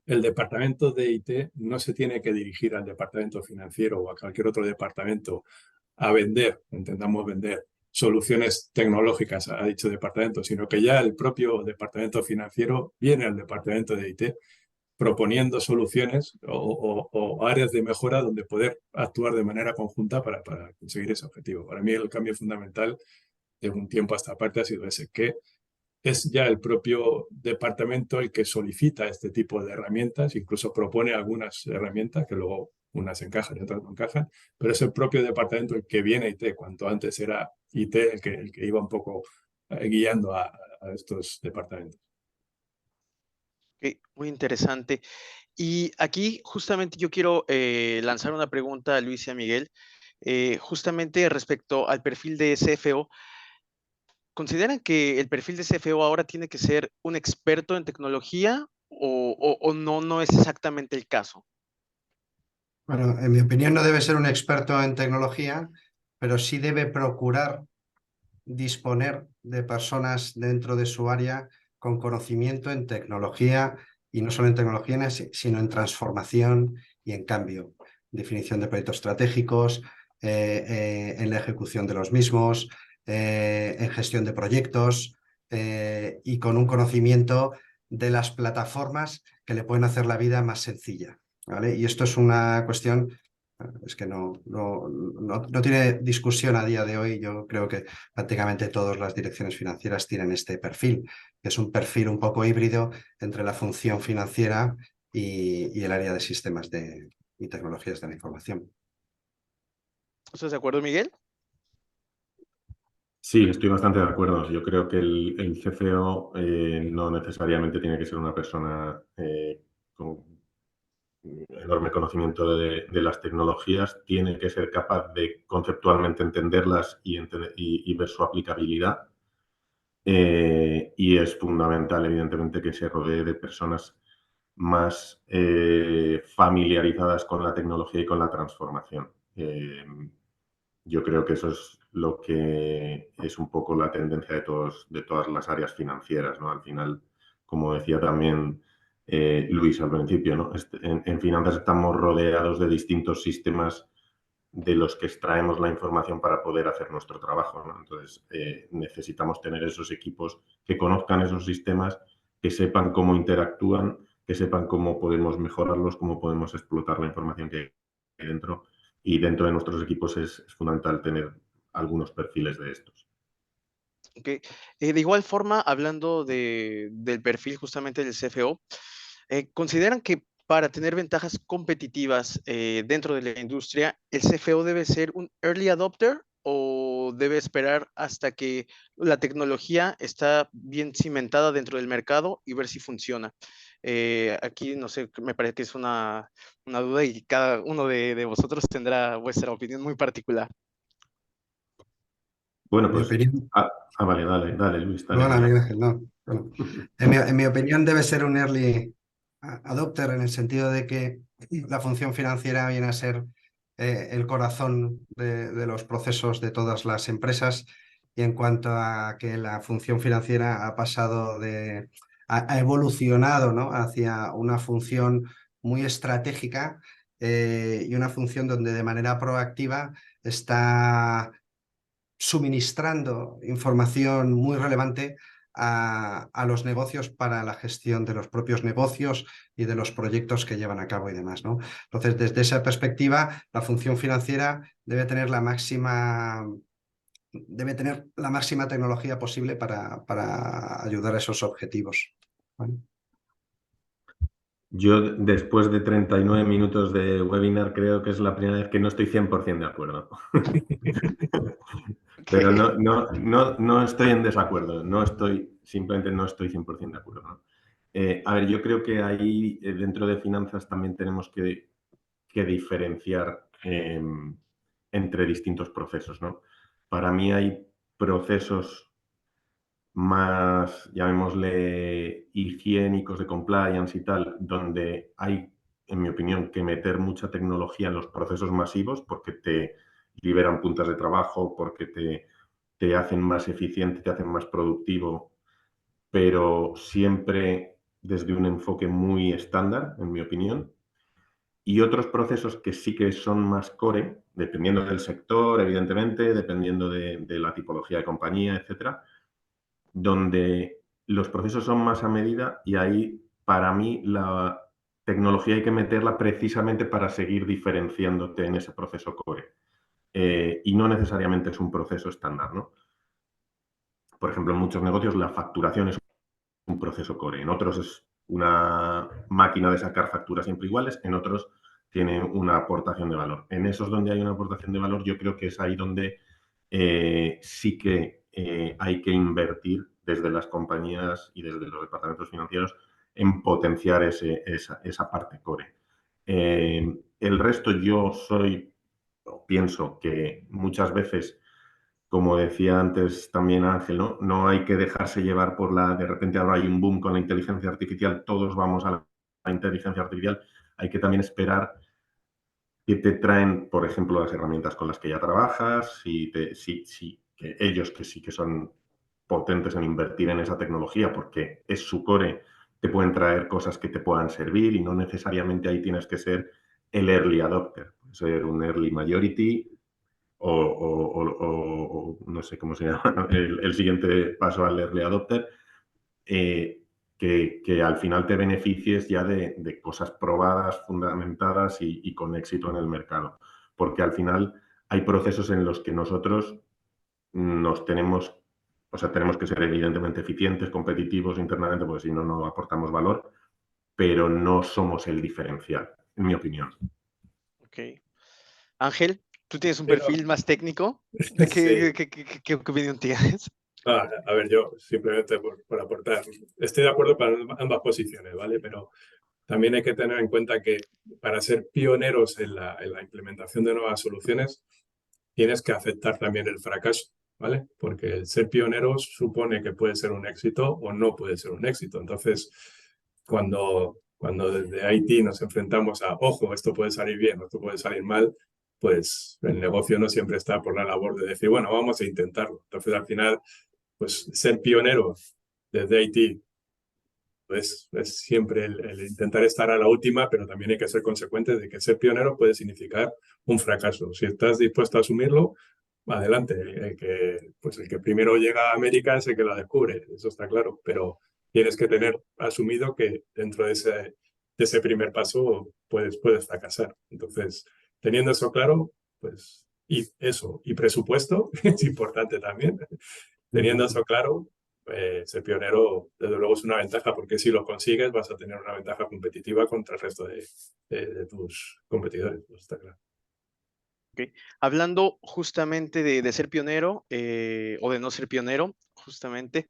S4: el departamento de IT no se tiene que dirigir al departamento financiero o a cualquier otro departamento a vender, intentamos vender soluciones tecnológicas a dicho departamento, sino que ya el propio departamento financiero viene al departamento de IT proponiendo soluciones o áreas de mejora donde poder actuar de manera conjunta para conseguir ese objetivo. Para mí el cambio fundamental de un tiempo a esta parte ha sido ese, que es ya el propio departamento el que solicita este tipo de herramientas, incluso propone algunas herramientas que luego unas encajan y otras no encajan, pero es el propio departamento el que viene a IT, cuanto antes era IT el que iba un poco guiando a estos departamentos.
S2: Okay, muy interesante. Y aquí justamente yo quiero lanzar una pregunta a Luis y a Miguel, justamente respecto al perfil de CFO. ¿Consideran que el perfil de CFO ahora tiene que ser un experto en tecnología o no es exactamente el caso?
S3: Bueno, en mi opinión no debe ser un experto en tecnología, pero sí debe procurar disponer de personas dentro de su área con conocimiento en tecnología y no solo en tecnología, sino en transformación y en cambio. Definición de proyectos estratégicos, en la ejecución de los mismos, en gestión de proyectos y con un conocimiento de las plataformas que le pueden hacer la vida más sencilla, ¿vale? Y esto es una cuestión, es que no tiene discusión a día de hoy. Yo creo que prácticamente todas las direcciones financieras tienen este perfil, que es un perfil un poco híbrido entre la función financiera y el área de sistemas y tecnologías de la información.
S2: ¿Estás de acuerdo, Miguel?
S5: Sí, estoy bastante de acuerdo. Yo creo que el CFO no necesariamente tiene que ser una persona con enorme conocimiento de las tecnologías, tiene que ser capaz de conceptualmente entenderlas y ver su aplicabilidad. Y es fundamental, evidentemente, que se rodee de personas más familiarizadas con la tecnología y con la transformación. Yo creo que eso es lo que es un poco la tendencia de todas las áreas financieras, ¿no? Al final, como decía también Luis al principio, ¿no? En finanzas estamos rodeados de distintos sistemas de los que extraemos la información para poder hacer nuestro trabajo, ¿no? Entonces, necesitamos tener esos equipos que conozcan esos sistemas, que sepan cómo interactúan, que sepan cómo podemos mejorarlos, cómo podemos explotar la información que hay dentro. Y dentro de nuestros equipos es fundamental tener algunos perfiles de estos.
S2: Okay. De igual forma, hablando del perfil justamente del CFO, ¿consideran que para tener ventajas competitivas dentro de la industria, el CFO debe ser un early adopter o debe esperar hasta que la tecnología está bien cimentada dentro del mercado y ver si funciona? Aquí, no sé, me parece que es una duda y cada uno de vosotros tendrá vuestra opinión muy particular.
S5: Bueno,
S3: Mi
S5: pues...
S3: opinión,
S5: vale, dale, Luis, dale.
S3: perdona, Miguel Ángel, no. Bueno, en mi opinión debe ser un early adopter en el sentido de que la función financiera viene a ser el corazón de los procesos de todas las empresas, y en cuanto a que la función financiera ha pasado ha evolucionado, ¿no?, hacia una función muy estratégica y una función donde de manera proactiva está suministrando información muy relevante a los negocios para la gestión de los propios negocios y de los proyectos que llevan a cabo y demás, ¿no? Entonces, desde esa perspectiva, la función financiera debe tener la máxima tecnología posible para ayudar a esos objetivos, ¿vale?
S5: Yo, después de 39 minutos de webinar, creo que es la primera vez que no estoy 100% de acuerdo. Pero no estoy en desacuerdo, simplemente no estoy 100% de acuerdo, ¿no? A ver, yo creo que ahí dentro de finanzas también tenemos que diferenciar entre distintos procesos, ¿no? Para mí hay procesos más, llamémosle, higiénicos de compliance y tal, donde hay, en mi opinión, que meter mucha tecnología en los procesos masivos porque te liberan puntas de trabajo, porque te hacen más eficiente, te hacen más productivo, pero siempre desde un enfoque muy estándar, en mi opinión. Y otros procesos que sí que son más core, dependiendo del sector, evidentemente, dependiendo de la tipología de compañía, etcétera, donde los procesos son más a medida, y ahí, para mí, la tecnología hay que meterla precisamente para seguir diferenciándote en ese proceso core. Y no necesariamente es un proceso estándar, ¿no? Por ejemplo, en muchos negocios la facturación es un proceso core, en otros es una máquina de sacar facturas siempre iguales, en otros tiene una aportación de valor. En esos donde hay una aportación de valor, yo creo que es ahí donde sí que hay que invertir desde las compañías y desde los departamentos financieros en potenciar esa parte core. El resto pienso que muchas veces, como decía antes también Ángel, no hay que dejarse llevar de repente ahora hay un boom con la inteligencia artificial, todos vamos a la inteligencia artificial. Hay que también esperar que te traen, por ejemplo, las herramientas con las que ya trabajas, que ellos que sí que son potentes en invertir en esa tecnología porque es su core, te pueden traer cosas que te puedan servir y no necesariamente ahí tienes que ser el early adopter. Puedes ser un early majority o no sé cómo se llama, el siguiente paso al early adopter, que al final te beneficies ya de cosas probadas, fundamentadas y con éxito en el mercado. Porque al final hay procesos en los que nosotros tenemos que ser evidentemente eficientes, competitivos internamente, porque si no, no aportamos valor, pero no somos el diferencial, en mi opinión.
S2: Ok. Ángel, tú tienes un
S4: Sí, no.
S2: perfil más técnico.
S4: Sí.
S2: ¿Qué opinión tienes?
S4: A ver, yo simplemente por aportar. Estoy de acuerdo para ambas posiciones, ¿vale? Pero también hay que tener en cuenta que para ser pioneros en la implementación de nuevas soluciones, tienes que aceptar también el fracaso, ¿vale? Porque el ser pionero supone que puede ser un éxito o no puede ser un éxito. Entonces, cuando desde IT nos enfrentamos a, ojo, esto puede salir bien o esto puede salir mal, pues el negocio no siempre está por la labor de decir, bueno, vamos a intentarlo. Entonces, al final, pues ser pionero desde IT pues es siempre el intentar estar a la última, pero también hay que ser consecuentes de que ser pionero puede significar un fracaso. Si estás dispuesto a asumirlo, adelante. El que primero llega a América es el que la descubre, eso está claro, pero tienes que tener asumido que dentro de ese primer paso puedes fracasar. Entonces, teniendo eso claro, pues, y presupuesto, es importante también. Teniendo eso claro, ser pionero, desde luego, es una ventaja, porque si lo consigues vas a tener una ventaja competitiva contra el resto de tus competidores, pues está claro.
S2: Okay. Hablando justamente de ser pionero o de no ser pionero, justamente,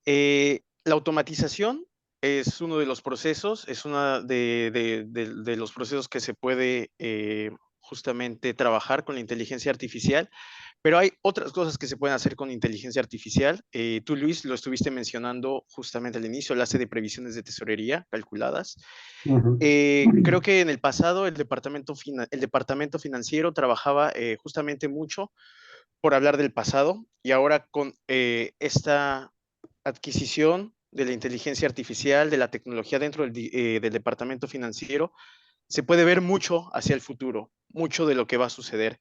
S2: la automatización es uno de los procesos, es uno de los procesos que se puede justamente trabajar con la inteligencia artificial, pero hay otras cosas que se pueden hacer con inteligencia artificial. Tú, Luis, lo estuviste mencionando justamente al inicio, el ACE de previsiones de tesorería calculadas. Creo que en el pasado el departamento financiero trabajaba justamente mucho por hablar del pasado, y ahora con esta adquisición de la inteligencia artificial, de la tecnología dentro del departamento financiero, se puede ver mucho hacia el futuro, mucho de lo que va a suceder.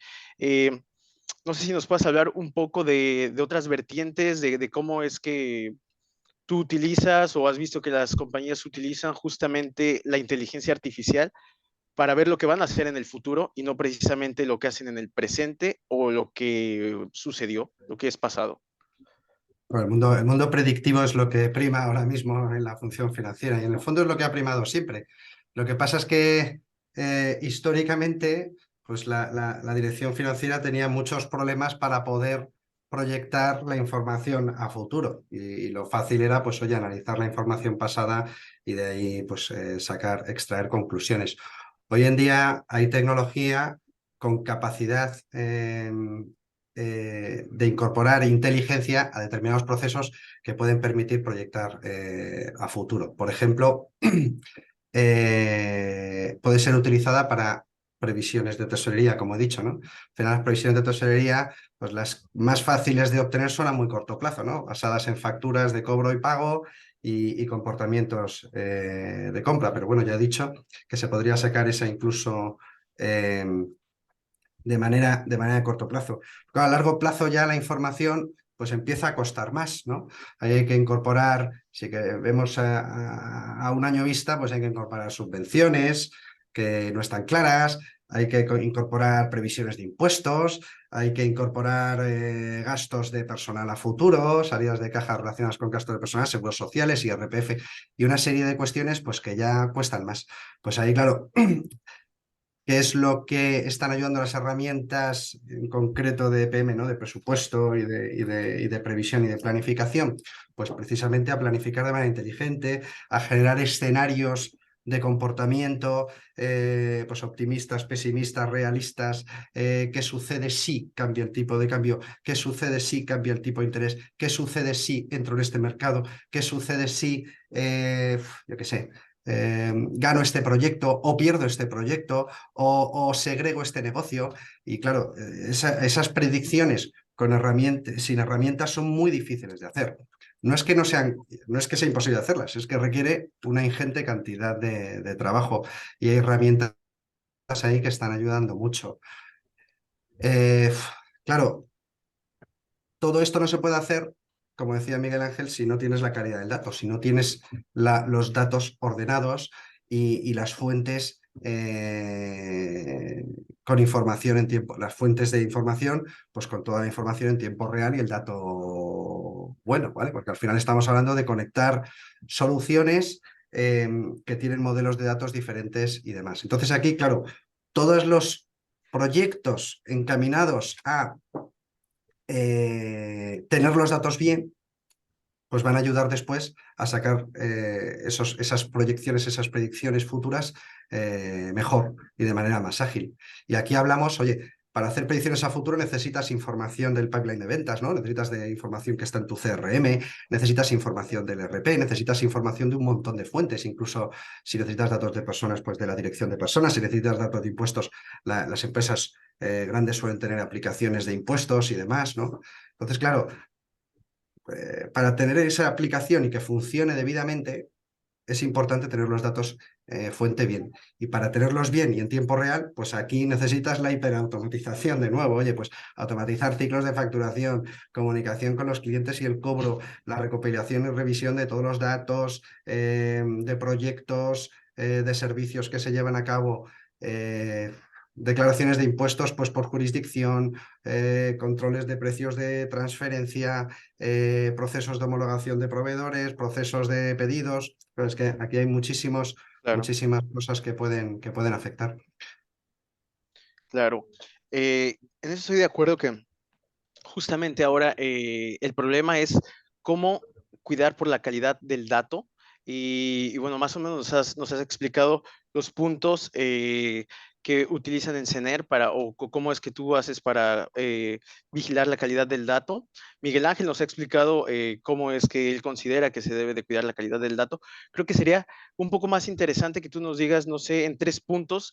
S2: No sé si nos puedes hablar un poco de otras vertientes, de cómo es que tú utilizas o has visto que las compañías utilizan justamente la inteligencia artificial para ver lo que van a hacer en el futuro y no precisamente lo que hacen en el presente o lo que sucedió, lo que es pasado.
S3: Bueno, el mundo predictivo es lo que prima ahora mismo en la función financiera y en el fondo es lo que ha primado siempre. Lo que pasa es que históricamente pues la dirección financiera tenía muchos problemas para poder proyectar la información a futuro y lo fácil era pues oye, analizar la información pasada y de ahí pues extraer conclusiones. Hoy en día hay tecnología con capacidad de incorporar inteligencia a determinados procesos que pueden permitir proyectar a futuro. Por ejemplo, puede ser utilizada para previsiones de tesorería, como he dicho, ¿no? Al final, las previsiones de tesorería, pues las más fáciles de obtener son a muy corto plazo, ¿no? Basadas en facturas de cobro y pago y comportamientos de compra. Pero bueno, ya he dicho que se podría sacar esa incluso de manera de corto plazo. Claro, a largo plazo ya la información pues empieza a costar más, ¿no? Hay que incorporar, si que vemos a un año vista, pues hay que incorporar subvenciones que no están claras, hay que incorporar previsiones de impuestos, hay que incorporar gastos de personal a futuro, salidas de caja relacionadas con gastos de personal, seguros sociales, IRPF y una serie de cuestiones pues que ya cuestan más. Pues ahí, claro, ¿qué es lo que están ayudando las herramientas en concreto de PM, ¿no? De presupuesto y de previsión y de planificación? Pues precisamente a planificar de manera inteligente, a generar escenarios de comportamiento pues optimistas, pesimistas, realistas. ¿Qué sucede si cambia el tipo de cambio? ¿Qué sucede si cambia el tipo de interés? ¿Qué sucede si entro en este mercado? ¿Qué sucede si, yo qué sé, gano este proyecto o pierdo este proyecto o segrego este negocio? Y claro, esas predicciones sin herramientas son muy difíciles de hacer. No es que no es que sea imposible hacerlas, es que requiere una ingente cantidad de trabajo y hay herramientas ahí que están ayudando mucho. Eh, claro, todo esto no se puede hacer, como decía Miguel Ángel, si no tienes la calidad del dato, si no tienes los datos ordenados y las fuentes con información en tiempo, las fuentes de información, pues con toda la información en tiempo real y el dato bueno, ¿vale? Porque al final estamos hablando de conectar soluciones que tienen modelos de datos diferentes y demás. Entonces aquí, claro, todos los proyectos encaminados a tener los datos bien, pues van a ayudar después a sacar esas proyecciones, esas predicciones futuras mejor y de manera más ágil. Y aquí hablamos, oye, para hacer predicciones a futuro necesitas información del pipeline de ventas, ¿no? Necesitas de información que está en tu CRM, necesitas información del RP, necesitas información de un montón de fuentes, incluso si necesitas datos de personas, pues de la dirección de personas, si necesitas datos de impuestos, las empresas grandes suelen tener aplicaciones de impuestos y demás, ¿no? Entonces, claro, para tener esa aplicación y que funcione debidamente, es importante tener los datos fuente bien. Y para tenerlos bien y en tiempo real, pues aquí necesitas la hiperautomatización de nuevo. Oye, pues automatizar ciclos de facturación, comunicación con los clientes y el cobro, la recopilación y revisión de todos los datos de proyectos, de servicios que se llevan a cabo. Declaraciones de impuestos pues, por jurisdicción, controles de precios de transferencia, procesos de homologación de proveedores, procesos de pedidos. Pero es que aquí hay muchísimas
S2: Claro,
S3: cosas que pueden afectar.
S2: claro. En eso estoy de acuerdo que justamente ahora el problema es cómo cuidar por la calidad del dato. Y bueno, más o menos nos has explicado los puntos que utilizan en CENER para, o cómo es que tú haces para vigilar la calidad del dato. Miguel Ángel nos ha explicado cómo es que él considera que se debe de cuidar la calidad del dato. Creo que sería un poco más interesante que tú nos digas, no sé, en 3 puntos,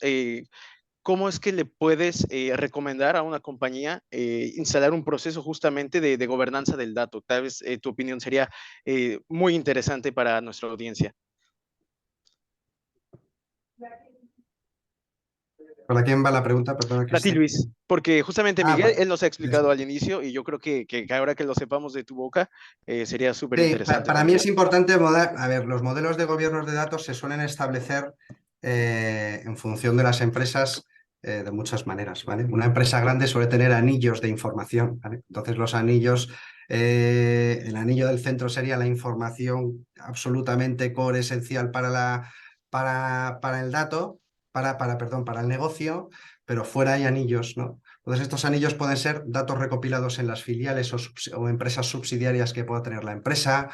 S2: ¿cómo es que le puedes recomendar a una compañía instalar un proceso justamente de gobernanza del dato? Tal vez tu opinión sería muy interesante para nuestra audiencia.
S3: ¿Para quién va la pregunta? Perdona,
S2: Para ti,
S3: Cristian.
S2: Luis, porque justamente Miguel,
S3: Vale.
S2: él nos ha explicado al inicio y yo creo que ahora que lo sepamos de tu boca, sería súper
S3: Sí,
S2: interesante
S3: para mí es
S2: también.
S3: importante, a ver, los modelos de gobiernos de datos se suelen establecer en función de las empresas de muchas maneras, ¿vale? Una empresa grande suele tener anillos de información, ¿vale? Entonces los anillos, el anillo del centro sería la información absolutamente core esencial para el dato, perdón, para el negocio, pero fuera hay anillos, ¿no? Entonces, estos anillos pueden ser datos recopilados en las filiales o empresas subsidiarias que pueda tener la empresa,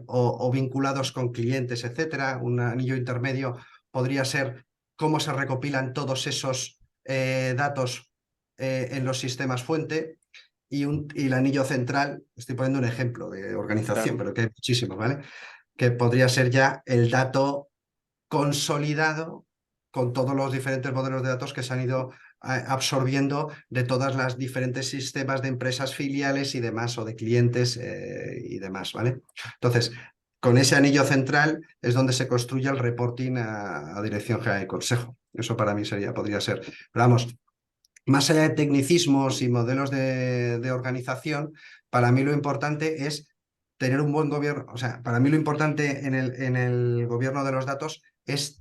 S3: o vinculados con clientes, etcétera. Un anillo intermedio podría ser cómo se recopilan todos esos datos en los sistemas fuente. Y el anillo central, estoy poniendo un ejemplo de organización,
S2: Claro,
S3: pero que hay muchísimos, ¿vale? Que podría ser ya el dato consolidado con todos los diferentes modelos de datos que se han ido absorbiendo de todas las diferentes sistemas de empresas filiales y demás, o de clientes y demás, ¿vale? Entonces, con ese anillo central es donde se construye el reporting a Dirección General y Consejo. Eso para mí podría ser. Pero vamos, más allá de tecnicismos y modelos de organización, para mí lo importante es tener un buen gobierno. O sea, para mí lo importante en el gobierno de los datos es,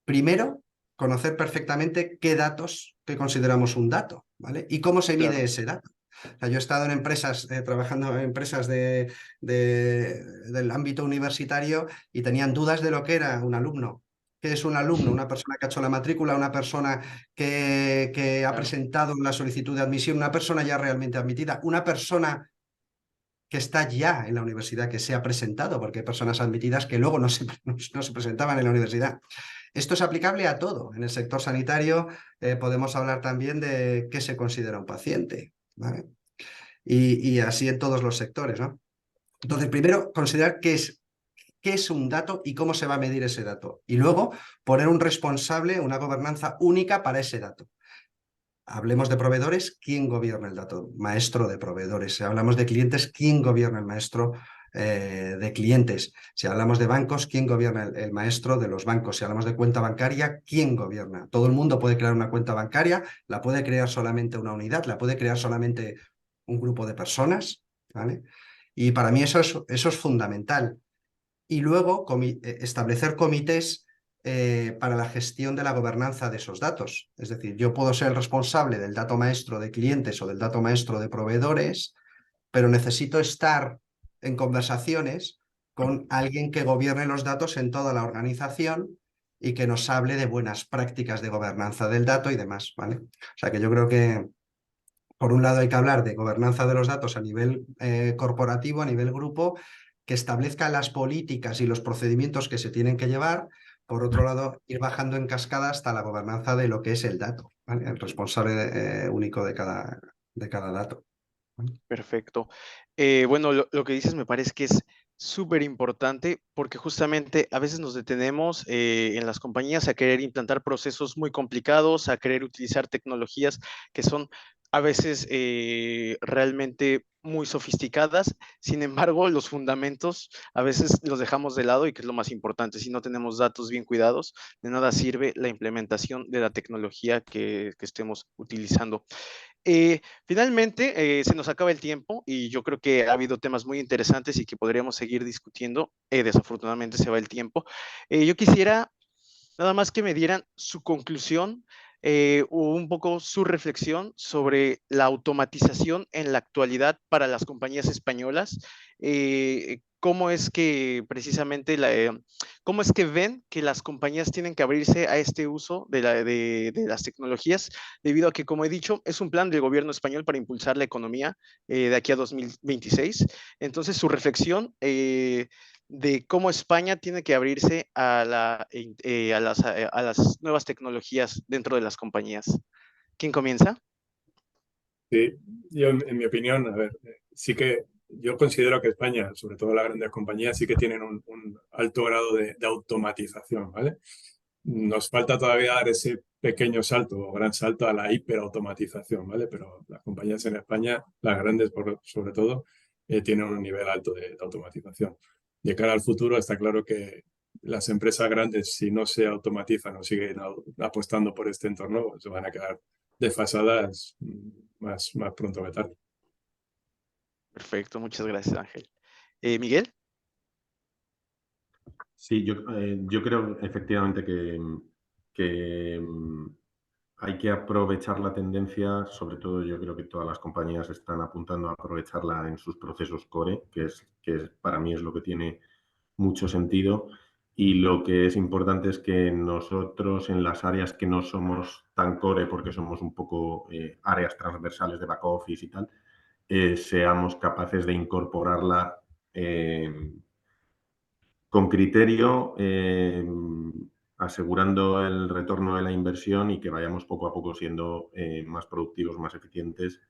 S3: primero, conocer perfectamente qué datos que consideramos un dato, ¿vale? Y cómo se mide
S2: claro,
S3: ese dato. O sea, yo he estado en empresas, trabajando en empresas del ámbito universitario y tenían dudas de lo que era un alumno. ¿Qué es un alumno? Una persona que ha hecho la matrícula, una persona que ha
S2: claro,
S3: presentado la solicitud de admisión, una persona ya realmente admitida, una persona que está ya en la universidad, que se ha presentado, porque hay personas admitidas que luego no se presentaban en la universidad. Esto es aplicable a todo. En el sector sanitario podemos hablar también de qué se considera un paciente, ¿vale? Y así en todos los sectores, ¿no? Entonces, primero, considerar qué es un dato y cómo se va a medir ese dato. Y luego, poner un responsable, una gobernanza única para ese dato. Hablemos de proveedores, ¿quién gobierna el dato? Maestro de proveedores. Si hablamos de clientes, ¿quién gobierna el maestro de clientes. Si hablamos de bancos, ¿quién gobierna? El maestro de los bancos. Si hablamos de cuenta bancaria, ¿quién gobierna? Todo el mundo puede crear una cuenta bancaria, la puede crear solamente una unidad, la puede crear solamente un grupo de personas, ¿vale? Y para mí eso es fundamental. Y luego establecer comités para la gestión de la gobernanza de esos datos. Es decir, yo puedo ser el responsable del dato maestro de clientes o del dato maestro de proveedores, pero necesito estar en conversaciones con alguien que gobierne los datos en toda la organización y que nos hable de buenas prácticas de gobernanza del dato y demás, ¿vale? O sea que yo creo que, por un lado, hay que hablar de gobernanza de los datos a nivel corporativo, a nivel grupo, que establezca las políticas y los procedimientos que se tienen que llevar. Por otro lado, ir bajando en cascada hasta la gobernanza de lo que es el dato, ¿vale? El responsable único de cada dato.
S2: Perfecto. Bueno, lo que dices me parece que es súper importante porque justamente a veces nos detenemos en las compañías a querer implantar procesos muy complicados, a querer utilizar tecnologías que son a veces realmente muy sofisticadas. Sin embargo, los fundamentos a veces los dejamos de lado y que es lo más importante. Si no tenemos datos bien cuidados, de nada sirve la implementación de la tecnología que estemos utilizando. Finalmente, se nos acaba el tiempo y yo creo que ha habido temas muy interesantes y que podríamos seguir discutiendo. Desafortunadamente se va el tiempo. Yo quisiera nada más que me dieran su conclusión o un poco su reflexión sobre la automatización en la actualidad para las compañías españolas. ¿Cómo es que precisamente, cómo es que ven que las compañías tienen que abrirse a este uso de las tecnologías? Debido a que, como he dicho, es un plan del gobierno español para impulsar la economía de aquí a 2026. Entonces, su reflexión de cómo España tiene que abrirse a las nuevas tecnologías dentro de las compañías. ¿Quién comienza?
S4: Sí, yo en mi opinión, a ver, sí que yo considero que España, sobre todo las grandes compañías, sí que tienen un alto grado de automatización, ¿vale? Nos falta todavía dar ese pequeño salto o gran salto a la hiperautomatización, ¿vale? Pero las compañías en España, las grandes sobre todo, tienen un nivel alto de automatización. De cara al futuro está claro que las empresas grandes, si no se automatizan o siguen apostando por este entorno, se van a quedar desfasadas más pronto que tarde.
S2: Perfecto, muchas gracias, Ángel. Miguel.
S5: Sí, yo creo efectivamente que hay que aprovechar la tendencia, sobre todo yo creo que todas las compañías están apuntando a aprovecharla en sus procesos core, que para mí es lo que tiene mucho sentido. Y lo que es importante es que nosotros en las áreas que no somos tan core, porque somos un poco áreas transversales de back office y tal, seamos capaces de incorporarla con criterio, asegurando el retorno de la inversión y que vayamos poco a poco siendo más productivos, más eficientes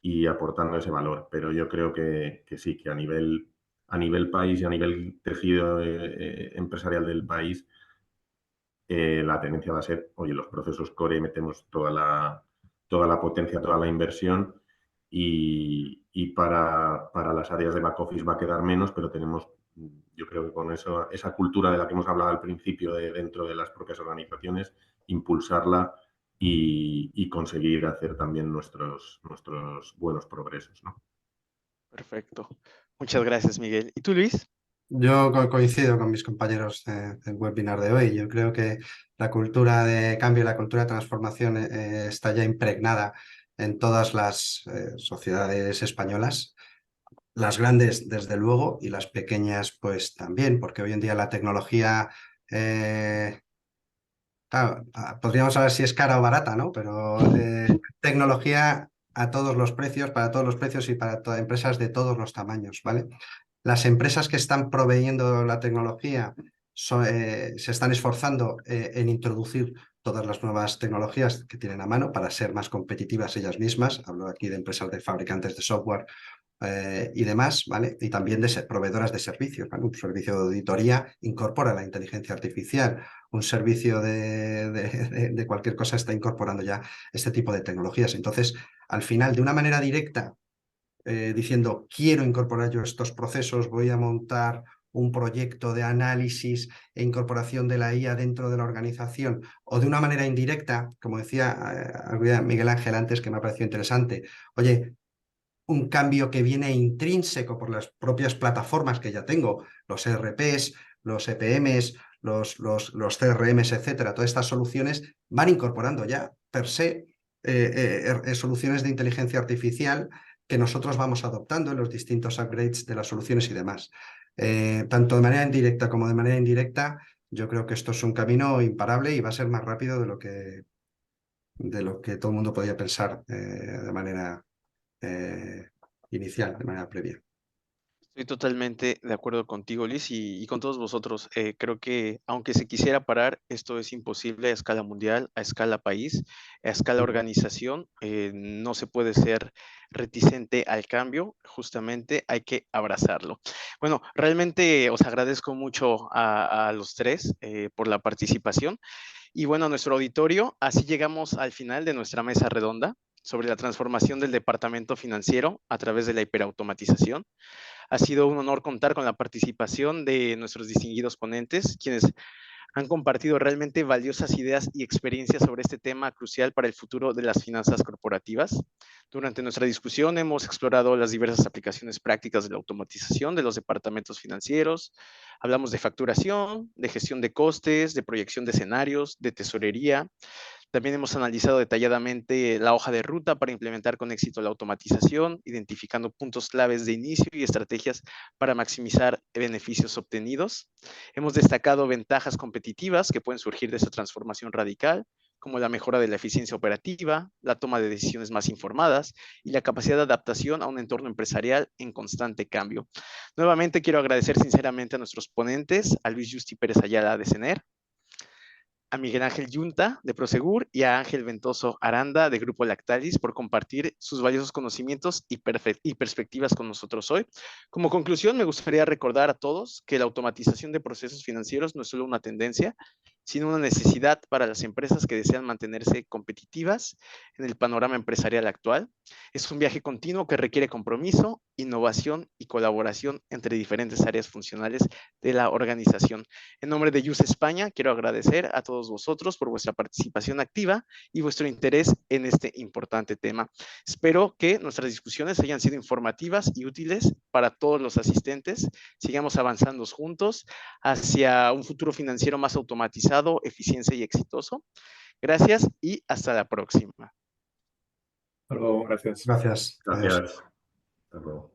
S5: y aportando ese valor. Pero yo creo que sí, que a nivel país y a nivel tejido empresarial del país, la tendencia va a ser, oye, los procesos core metemos toda la potencia, toda la inversión y para las áreas de back office va a quedar menos, pero tenemos, yo creo que con esa cultura de la que hemos hablado al principio dentro de las propias organizaciones, impulsarla y conseguir hacer también nuestros buenos progresos, ¿no?
S2: Perfecto. Muchas gracias, Miguel. ¿Y tú, Luis?
S3: Yo coincido con mis compañeros del webinar de hoy. Yo creo que la cultura de cambio, la cultura de transformación está ya impregnada en todas las sociedades españolas. Las grandes, desde luego, y las pequeñas, pues también, porque hoy en día la tecnología, claro, podríamos saber si es cara o barata, ¿no? Pero tecnología a todos los precios, para todos los precios y para empresas de todos los tamaños, ¿vale? Las empresas que están proveyendo la tecnología se están esforzando en introducir todas las nuevas tecnologías que tienen a mano para ser más competitivas ellas mismas. Hablo aquí de empresas de fabricantes de software y demás, ¿vale? Y también de proveedoras de servicios, ¿vale? Un servicio de auditoría incorpora la inteligencia artificial, un servicio de cualquier cosa está incorporando ya este tipo de tecnologías. Entonces, al final, de una manera directa, diciendo quiero incorporar yo estos procesos, voy a montar un proyecto de análisis e incorporación de la IA dentro de la organización, o de una manera indirecta, como decía Miguel Ángel antes, que me ha parecido interesante. Oye, un cambio que viene intrínseco por las propias plataformas que ya tengo, los ERPs, los EPMs, los CRMs, etcétera. Todas estas soluciones van incorporando ya per se soluciones de inteligencia artificial que nosotros vamos adoptando en los distintos upgrades de las soluciones y demás. Tanto de manera indirecta como de manera indirecta, yo creo que esto es un camino imparable y va a ser más rápido de lo que todo el mundo podía pensar de manera inicial, de manera previa.
S2: Estoy totalmente de acuerdo contigo, Luis, y con todos vosotros. Creo que aunque se quisiera parar, esto es imposible a escala mundial, a escala país, a escala organización. No se puede ser reticente al cambio, justamente hay que abrazarlo. Bueno, realmente os agradezco mucho a los tres por la participación. Y bueno, a nuestro auditorio, así llegamos al final de nuestra mesa redonda sobre la transformación del departamento financiero a través de la hiperautomatización. Ha sido un honor contar con la participación de nuestros distinguidos ponentes, quienes han compartido realmente valiosas ideas y experiencias sobre este tema crucial para el futuro de las finanzas corporativas. Durante nuestra discusión hemos explorado las diversas aplicaciones prácticas de la automatización de los departamentos financieros. Hablamos de facturación, de gestión de costes, de proyección de escenarios, de tesorería. También hemos analizado detalladamente la hoja de ruta para implementar con éxito la automatización, identificando puntos claves de inicio y estrategias para maximizar beneficios obtenidos. Hemos destacado ventajas competitivas que pueden surgir de esta transformación radical, como la mejora de la eficiencia operativa, la toma de decisiones más informadas y la capacidad de adaptación a un entorno empresarial en constante cambio. Nuevamente quiero agradecer sinceramente a nuestros ponentes, a Luis Justi Pérez Ayala de CENER, a Miguel Ángel Yunta de Prosegur y a Ángel Ventoso Aranda de Grupo Lactalis por compartir sus valiosos conocimientos y perspectivas con nosotros hoy. Como conclusión, me gustaría recordar a todos que la automatización de procesos financieros no es solo una tendencia, sino una necesidad para las empresas que desean mantenerse competitivas en el panorama empresarial actual. Es un viaje continuo que requiere compromiso, innovación y colaboración entre diferentes áreas funcionales de la organización. En nombre de YUS España, quiero agradecer a todos vosotros por vuestra participación activa y vuestro interés en este importante tema. Espero que nuestras discusiones hayan sido informativas y útiles para todos los asistentes. Sigamos avanzando juntos hacia un futuro financiero más automatizado, eficiente y exitoso. Gracias y hasta la próxima.
S4: Hasta luego, gracias.
S3: Gracias.
S5: Gracias. Hasta luego.